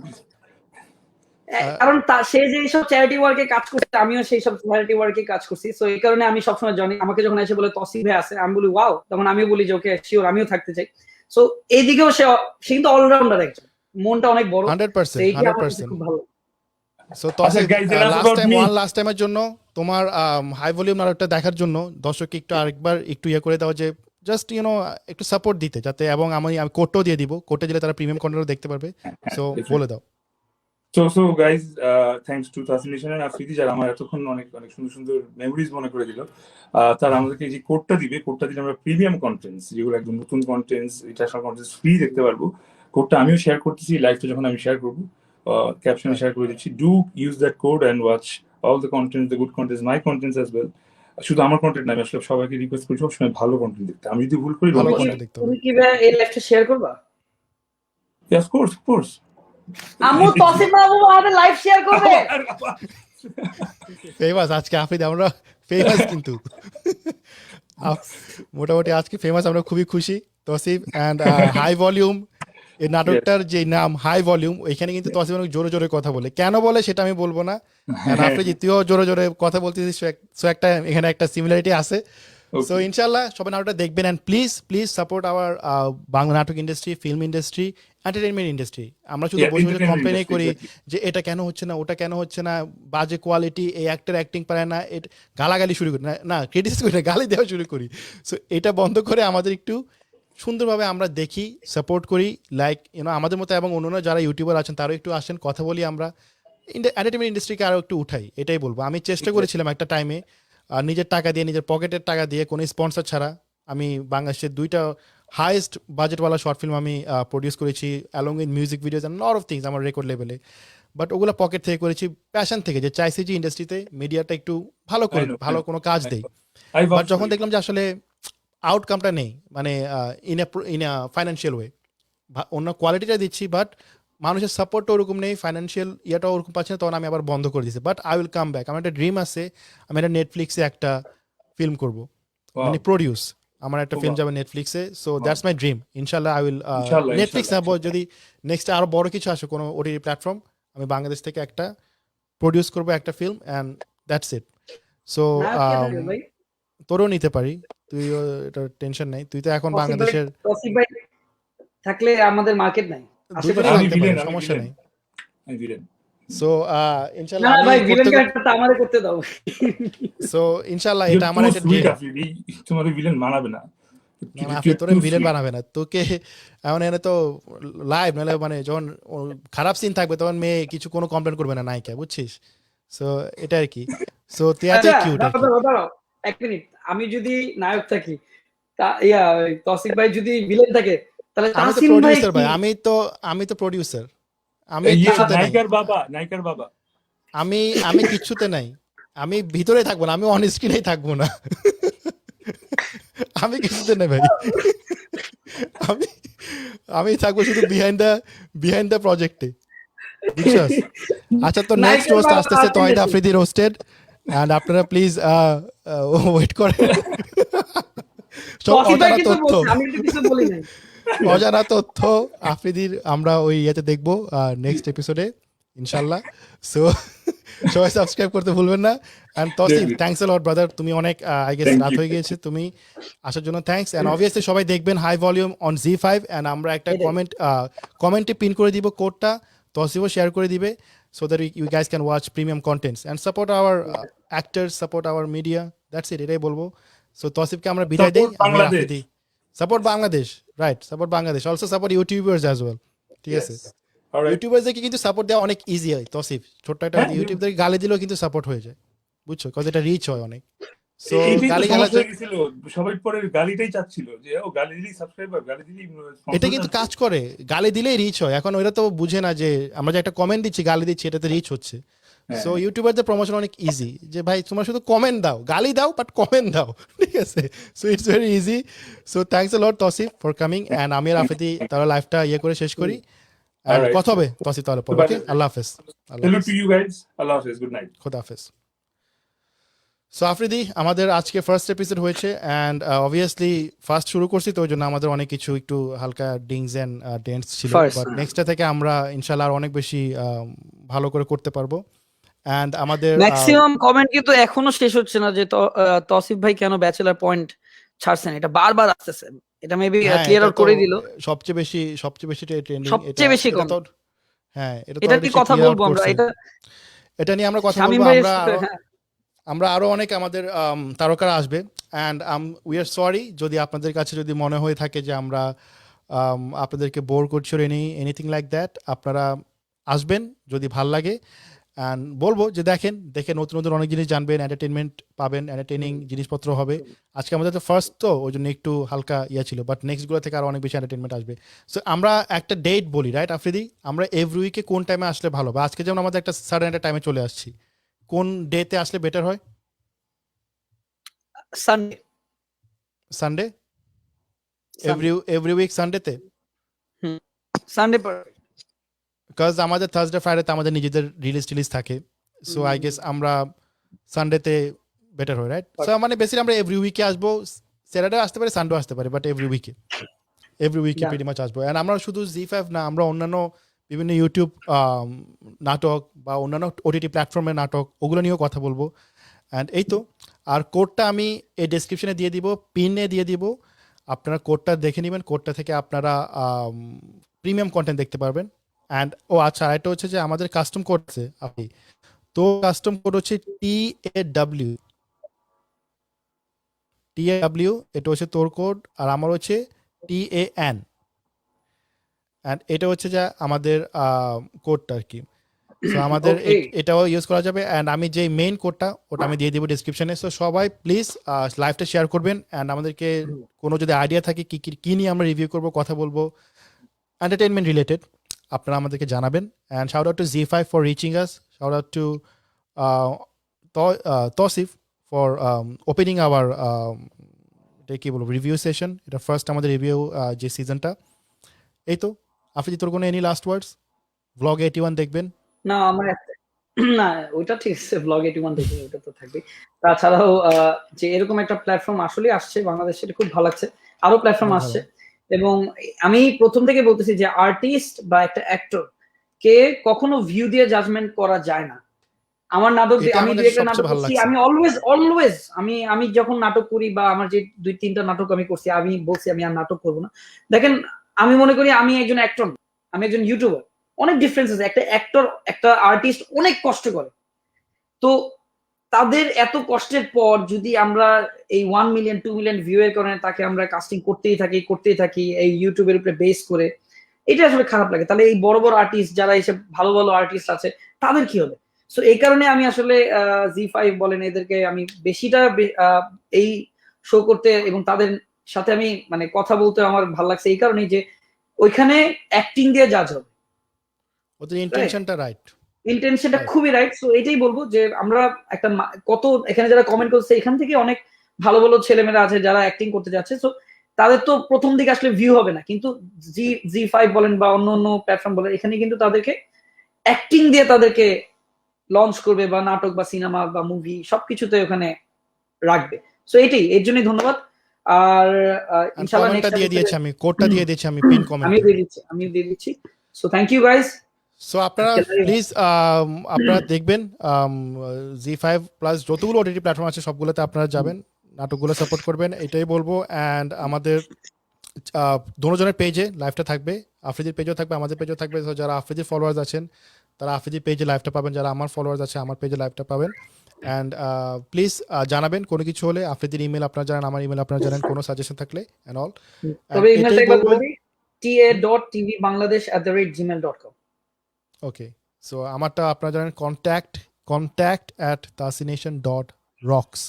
কারণ সে যে সব চ্যারিটি ওয়ার্কে কাজ করছে, আমিও সেই সব চ্যারিটি ওয়ার্কে কাজ করছি। সো এই কারণে আমি সবসময় জানি, আমাকে যখন এসে বলে তসিফ ভাই আছে, আমি বলি ওয়াও, তখন আমিও বলি যে ওকে শিওর, আমিও থাকতে চাই। সো এইদিকেও সে কিন্তু অলরাউন্ডার একজন, মনটা অনেক বড়। 100%, তো এইটা আমার কাছে 100%। খুব ভালো। So Tasif guys, enough about me. Last টাইমের জন্য তোমার হাই ভলিউম নাটকটা দেখার জন্য দর্শককে একটু আরেকবার একটু ইয়ে করে দেওয়া, যে জাস্ট একটু সাপোর্ট দিতে, যাতে, এবং আমি কোডটাও দিয়ে দিব, কোডটা দিলে তারা প্রিমিয়াম কন্টেন্টও দেখতে পারবে। সো বলে দাও। So guys, thanks to Tasin Nation and Afridi, যারা আমার এতক্ষণ অনেক অনেক সুন্দর সুন্দর মেমোরিজ মনে করে দিল। তারা আমাদেরকে যে কোডটা দিবে, কোডটা দিলে আমরা প্রিমিয়াম কন্টেন্টস, যেগুলো একদম নতুন কন্টেন্টস, ইন্টারন্যাশনাল কন্টেন্টস ফ্রি দেখতে পারবো। কোডটা আমিও শেয়ার করতেছি লাইভটা যখন আমি শেয়ার করবো, ক্যাপশনে শেয়ার করে দিচ্ছি। Do use that code and watch all the contents, the good contents, my contents as well. শুধু আমার কন্টেন্ট না, আমি আসলে সবাইকে রিকোয়েস্ট করি সবসময় ভালো কন্টেন্ট দেখতে। আমি যদি ভুল করি, ভালো ভালো content দেখতে হবে। তুমি কি ভাই এই লাইভটা শেয়ার করবা? Of course. আমু তসিফ মাহবুব আমাদের লাইভ শেয়ার করবে। ফেমাস আজকে আফ্রিদ, আমরা ফেমাস কিন্তু মোটামুটি আজকে ফেমাস, আমরা খুবই খুশি। তসিফ অ্যান্ড হাই ভলিউম, এই নাটকটার যে নাম হাই ভলিউম, ওইখানে কিন্তু তসিফ অনেক জোরে জোরে কথা বলে, কেন বলে সেটা আমি বলবো না। আফ্রিদ তুইও জোরে জোরে কথা বলতেছিস, সো একটা এখানে একটা সিমিলারিটি আছে। সো ইনশাল্লাহ সবাই নাটকটা দেখবেন, and please support our Bangla natok industry, film industry, entertainment industry. আমরা শুধু বসে বসে কমপ্লেনই করি যে এটা কেন হচ্ছে না, ওটা কেন হচ্ছে না, বাজে কোয়ালিটি, এই অ্যাক্টর অ্যাক্টিং পারে না, গালাগালি শুরু করি না, ক্রিটিসাইজ করি না, গালি দেওয়া শুরু করি। সো এটা বন্ধ করে আমাদের একটু সুন্দরভাবে আমরা দেখি, সাপোর্ট করি, লাইক আমাদের মতো এবং অন্যান্য যারা ইউটিউবার আছেন তারাও একটু আসেন, কথা বলি, আমরা এন্টারটেনমেন্ট ইন্ডাস্ট্রিকে আরও একটু উঠাই, এটাই বলবো। আমি চেষ্টা করেছিলাম একটা টাইমে নিজের টাকা দিয়ে, নিজের পকেটের টাকা দিয়ে, কোনো স্পন্সর ছাড়া আমি বাংলাদেশের 2টা হাইয়েস্ট বাজেটওয়ালা শর্ট ফিল্ম আমি প্রডিউস করেছি, along with music videos and lot of things আমার রেকর্ড লেভেলে। বাট ওগুলো পকেট থেকে করেছি, প্যাশন থেকে, যে চাইছি যে ইন্ডাস্ট্রিতে মিডিয়াটা একটু ভালো করে, ভালো কোনো কাজ দেই। বাট যখন দেখলাম যে আসলে আউটকামটা নেই, মানে ইন আ ফাইন্যান্সিয়াল ওয়ে, অন্য কোয়ালিটিটা দিচ্ছি বাট মানুষের সাপোর্টটা ওরকম নেই, ফাইন্যান্সিয়াল ইয়াটা ওরকম পাচ্ছে না, তখন আমি আবার বন্ধ করে দিয়েছি। But I will come back. আমার একটা ড্রিম আছে, আমি একটা নেটফ্লিক্সে একটা ফিল্ম করব, মানে প্রডিউস, আমার একটা ফিল্ম যাবে নেটফ্লিক্সে। So that's my dream. ইনশাল্লাহ আই উইল নেটফ্লিক্স না, যদি নেক্সট আরো বড় কিছু আসে, কোনো ওটিটি প্ল্যাটফর্ম, আমি বাংলাদেশ থেকে একটা প্রডিউস করবো একটা film, and that's it. So তোরও নিতে পারি, তুইও, এটা টেনশন নাই, তুই তো এখন বাংলাদেশের তৌসিফ ভাই থাকলে আমাদের মার্কেট নাই, দুজনে থাকতে পারে, সমস্যা নেই। সো ইনশাআল্লাহ না ভাই, আমি ভিলেন ক্যারেক্টারটা আমারে করতে দাও। সো ইনশাআল্লাহ এটা আমার একটা ড্রিম। তোমার ভিলেন মানাবে না, না আপনি তোরে ভিলেন বানাবে না, তোকে এমন এনে তো লাইভ, নাহলে মানে যখন খারাপ সিন থাকবে তখন মেয়ে কিছু কোনো কমপ্লেন করবে না নায়িকা, বুঝছিস? সো এটা আর কি। সো তুই এত কিউট আর কি। এক মিনিট, আমি যদি নায়ক থাকি, তৌসিফ ভাই যদি ভিলেন থাকে, তাহলে আমি তো তাসিম ভাই প্রোডিউসার ভাই, আমি তো প্রোডিউসার, আমি কিছুতে নাই, নায়িকার বাবা আমি কিচ্ছুতে নাই, আমি ভিতরে থাকবো না, আমি অন স্ক্রিনেই থাকবো না, আমি কিছুতে নাই ভাই, আমি আমি থাকবো শুধু বিহাইন্ড দ্য প্রজেক্টে, বুঝছস? আচ্ছা, তো নেক্সট রোস্ট আসতেছে তহিদ আফ্রিদি রোস্টেড, এন্ড আপনারা প্লিজ ওয়েট করেন। সব অজানা তথ্য আফ্রিদির আমরা ওই ইয়েতে দেখবো নেক্সট এপিসোডে ইনশাল্লাহ। সো সবাই সাবস্ক্রাইব করতে ভুলবেন না। And Tausif, thanks a lot brother, তুমি অনেক আই গেস রাত হয়ে গিয়েছে, তুমি আসার জন্য থ্যাঙ্কস। এন্ড অবভিয়াসলি সবাই দেখবেন high volume on Z5, and আমরা একটা কমেন্টে পিন করে দিব কোডটা, তৌসিফও শেয়ার করে দিবে, so that you guys can watch premium contents and support our actors, support our media. That's it, এটাই বলবো। সো তৌসিফকে আমরা বিদায় দেই, আমি Afridi. Support Bangladesh, right, support Bangladesh, also support YouTubers as well, ঠিক আছে? ইউটিউবার্সদেরকে কিন্তু সাপোর্ট দেওয়া অনেক ইজি হয় তৌসিফ, ছোট্ট একটা ইউটিউবদেরকে গালি দিলেও কিন্তু সাপোর্ট হয়ে যায়, বুঝছো? কজ এটা রিচ হয় অনেক। সো গালি সবাই পরে গালিটাই চাচ্ছিল যে ও গালি দিলেই সাবস্ক্রাইবার, গালি দিলেই, এটা কিন্তু কাজ করে, গালি দিলেই রিচ হয়। এখন ওরা তো বুঝে না যে আমরা যে একটা কমেন্ট দিচ্ছি, গালি দিচ্ছি, এটাতে রিচ হচ্ছে। সো ইউটিউবারদের প্রমোশন অনেক ইজি, যে ভাই তোমরা শুধু কমেন্ট দাও, গালি দাও বাট কমেন্ট দাও, ঠিক আছে? So it's very easy. So thanks a lot Tausif for coming, and আমি আর আফ্রিদি তাহলে লাইভটা করে শেষ করি, এন্ড কথা হবে তৌসিফ তাহলে পরে। ওকে, আল্লাহ হাফেজ। হ্যালো টু ইউ গাইস, আল্লাহ হাফেজ, গুড নাইট, খোদা হাফেজ। সো আফ্রিদি, আমাদের আজকে ফার্স্ট এপিসোড হয়েছে, অ্যান্ড অবভিয়াসলি ফার্স্ট শুরু করছি, তো ওই জন্য আমাদের অনেক কিছু একটু হালকা ডিংস অ্যান্ড ডেন্টস ছিল, বাট নেক্সটটা থেকে আমরা ইনশাল্লাহ আর অনেক বেশি ভালো করে করতে পারবো। অ্যান্ড আমাদের ম্যাক্সিমাম কমেন্ট কিন্তু এখনো শেষ হচ্ছে না, যে তৌসিফ ভাই কেন ব্যাচেলর পয়েন্ট ছাড়ছেন, এটা বারবার আসতেছে, এটা মেবি ক্লিয়ার আউট করে দিল। সবচেয়ে বেশি ট্রেন্ডিং, সবচেয়ে বেশি কমেন্ট, হ্যাঁ, এটা কি কথা বলবো আমরা, এটা নিয়ে আমরা কথা বলবো। আমরা আরো অনেক আমাদের তারকারা আসবে, অ্যান্ড উই আর সরি যদি আপনাদের কাছে যদি মনে হয়ে থাকে যে আমরা আপনাদেরকে বোর করছি, এনিথিং লাইক দ্যাট। আপনারা আসবেন যদি ভাল লাগে, অ্যান্ড বলবো যে দেখে নতুন নতুন অনেক জিনিস জানবেন, এন্টারটেনমেন্ট পাবেন, এন্টারটেনিং জিনিসপত্র হবে। আজকে আমাদের তো ফার্স্ট, তো ওই জন্য একটু হালকা ছিল, বাট নেক্সটগুলো থেকে আরো অনেক বেশি এন্টারটেনমেন্ট আসবে। সো আমরা একটা ডেট বলি, রাইট আফ্রিদি? আমরা এভরি উইকে কোন টাইমে আসলে ভালো হবে? আজকে যেমন আমাদের একটা সাডেন একটা টাইমে চলে আসছি, কোন ডেতে আসলে বেটার হয়? সানডে এভরি উইক সানডেতে, সানডে, বিকজ আমাদের থার্সডে ফ্রাইডেতে আমাদের নিজেদের রিলিজ থাকে। সো আই গেস আমরা সানডেতে বেটার হয়, রাইট? সো মানে বেসিক্যালি আমরা এভরি উইকে আসবো, স্যাটারডে আসতে পারে, সানডে আসতে পারে, বাট এভরি উইকে প্রিটি মাচ আসবো। অ্যান্ড আমরা শুধু Z5 না, আমরা অন্যান্য বিভিন্ন ইউটিউব নাটক বা অন্যান্য ওটিটি প্ল্যাটফর্মের নাটক, ওগুলো নিয়েও কথা বলবো। অ্যান্ড এই তো, আর কোডটা আমি এই ডেসক্রিপশনে দিয়ে দিব, পিনে দিয়ে দিব, আপনারা কোডটা দেখে নেবেন, কোডটা থেকে আপনারা প্রিমিয়াম কন্টেন্ট দেখতে পারবেন। অ্যান্ড আচ্ছা, আরেকটা হচ্ছে যে আমাদের কাস্টম কোড আছে, আপনি তো কাস্টম কোড হচ্ছে TAW, এটা হচ্ছে তোর কোড, আর আমার হচ্ছে TAN, অ্যান্ড এটা হচ্ছে যে আমাদের কোডটা আর কি। সো আমাদের Okay. এটাও ইউজ করা যাবে, অ্যান্ড আমি যে মেইন কোডটা ওটা আমি দিয়ে দিব ডিসক্রিপশনে। সো সবাই প্লিজ লাইভটা শেয়ার করবেন, অ্যান্ড আমাদেরকে কোনো যদি আইডিয়া থাকে কি নিয়ে আমরা রিভিউ করব, কথা বলবো, এন্টারটেনমেন্ট রিলেটেড, আপনারা আমাদেরকে জানাবেন। And shout out to Z5 for reaching us, shout out to Tausif for opening our এটা কি বলবো রিভিউ সেশন। এটা ফার্স্ট আমাদের রিভিউ যে সিজনটা। এই তো আফ্রিদি, তোর কোনো এনি লাস্ট ওয়ার্ডস? ব্লগ 81 দেখবেন। না আমার না ওইটা ঠিক আছে, ব্লগ 81 দেখে ওটা তো থাকবে। তাছাড়াও যে এরকম একটা প্ল্যাটফর্ম আসলে আসছে বাংলাদেশে, এটা খুব ভালো লাগছে। আরো প্ল্যাটফর্ম অনেক আসছে, এবং আমি প্রথম থেকে বলতেছি যে আর্টিস্ট বা একটা অ্যাক্টর কে কখনো ভিউ দিয়ে জাজমেন্ট করা যায় না। আমার নাটক এটা আমি আমার দু কাছে একটা সবচেয়ে নাটক ভালো করছি, লাগছে। আমি অলওয়েজ আমি যখন নাটক করি বা আমার যে 2-3টা নাটক আমি করছি, আমি বলছি আমি আর নাটক করবো না। দেখেন, আমি মনে করি আমি একজন অ্যাক্টর, আমি একজন ইউটিউবার। অনেক ডিফারেন্স আছে। একটা অ্যাক্টর, একটা আর্টিস্ট অনেক কষ্ট করে। তো তাদের এত কষ্টের পর যদি আমরা এই 1 মিলিয়ন 2 মিলিয়ন ভিউ এর কারণে তাকে আমরা কাস্টিং করতেই থাকি এই ইউটিউবের উপরে বেস করে, এটা আসলে খারাপ লাগে। তাহলে এই বড় বড় আর্টিস্ট যারা এসব ভালো ভালো আর্টিস্ট আছে, তাদের কি হবে? সো এই কারণে আমি আসলে Z5 বলেন এদেরকে আমি বেশিটা এই শো করতে এবং তাদের সাথে আমি মানে কথা বলতে আমার ভালো লাগছে এই কারণেই যে ওইখানে অ্যাক্টিং দিয়ে জাজ হবে, ওদের ইন্টেনশনটা রাইট। ইন্টেনশনটা Right. খুবই রাইট। সো এটাই বলবো যে আমরা একটা কত এখানে যারা কমেন্ট করছে, এখান থেকে অনেক ভালো ভালো ছেলেমেয়েরা আছে যারা অ্যাক্টিং করতে যাচ্ছে। সো তাদের তো প্রথম দিকে আসলে ভিউ হবে না, কিন্তু Z5 বলেন বা অন্য অন্য প্ল্যাটফর্ম বলেন, এখানে কিন্তু তাদেরকে অ্যাক্টিং দিয়ে তাদেরকে লঞ্চ করবে, বা নাটক বা সিনেমা বা মুভি সবকিছুতে ওখানে রাখবে। সো এটাই, এর জন্যই ধন্যবাদ। আর ইনশাআল্লাহ কমেন্টটা নেক্সট দিয়ে দিয়েছি আমি, কোডটা দিয়ে দিয়েছি আমি পিন কমেন্টে। আমিও দিয়ে দিচ্ছি। So thank you guys. So আপনারা প্লিজ আপনারা দেখবেন Z5 প্লাস যতগুলো ওটিটি প্ল্যাটফর্ম আছে সবগুলোতে আপনারা যাবেন, নাটকগুলো সাপোর্ট করবেন, এটাই বলবো। অ্যান্ড আমাদের দুজনের পেজে লাইভটা থাকবে, আফ্রিদির পেজও থাকবে, আমাদের পেজও থাকবে। So যারা আফ্রিদির ফলোয়ার্স আছেন তারা আফ্রিদির পেজে লাইভটা পাবেন, যারা আমার ফলোয়ার্স আছে আমার পেজে লাইভটা পাবেন। অ্যান্ড প্লিজ জানাবেন কোনো কিছু হলে, আফ্রিদির ইমেল আপনারা জানেন, আমার ইমেল আপনারা জানেন, কোনো সাজেশন থাকলে অ্যান্ড অল। তবে ইমেলটা একবার বলে দিই, ta.tvbangladesh@gmail.com। ওকে, সো আমারটা আপনারা জানেন, contact@tasination.rocks।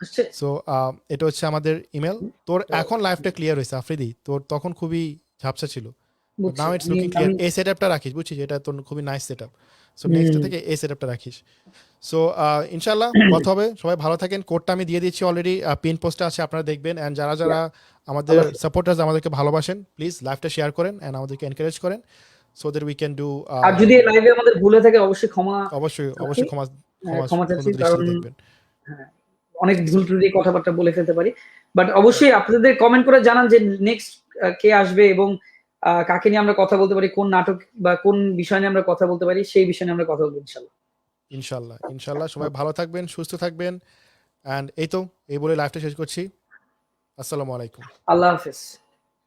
আসছে? সো এটা হচ্ছে আমাদের ইমেল। তোর এখন লাইফটা ক্লিয়ার হয়েছে আফ্রিদি, তোর তখন খুবই ঝাপসা ছিল, বুঝছি। Now it's looking clear. এই সেটআপটা রাখিস, বুঝছিস, এটা তোর খুবই নাইস সেটআপ। সো নেক্সট থেকে এই সেটআপটা রাখিস। সো ইনশাআল্লাহ কথা হবে, সবাই ভালো থাকেন। কোডটা আমি দিয়ে দিচ্ছি অলরেডি, পিন পোস্টে আছে, আপনারা দেখবেন। অ্যান্ড যারা যারা আমাদের সাপোর্টার্স, আমাদেরকে ভালোবাসেন, প্লিজ লাইভটা শেয়ার করেন অ্যান্ড আমাদেরকে এনকারেজ করেন, so that we can do. আর যদি লাইভে আমাদের ভুলে থাকে অবশ্যই অবশ্যই ক্ষমা ক্ষমা চাচ্ছি, দৃষ্টিতে কারণ দেখবেন। হ্যাঁ, অনেক ভুল ত্রুটি কথাবার্তা বলে ফেলতে পারি। বাট অবশ্যই আপনাদের কমেন্ট করে জানান যে নেক্সট কে আসবে এবং কাকে নিয়ে আমরা কথা বলতে পারি, কোন নাটক বা কোন বিষয় নিয়ে আমরা কথা বলতে পারি, সেই বিষয় নিয়ে আমরা কথা বলবো ইনশাল্লাহ। ইনশাল্লাহ সবাই ভালো থাকবেন, সুস্থ থাকবেন। অ্যান্ড এই তো, এই বলে লাইভটা শেষ করছি। আসসালামু আলাইকুম। আল্লাহ হাফেজ।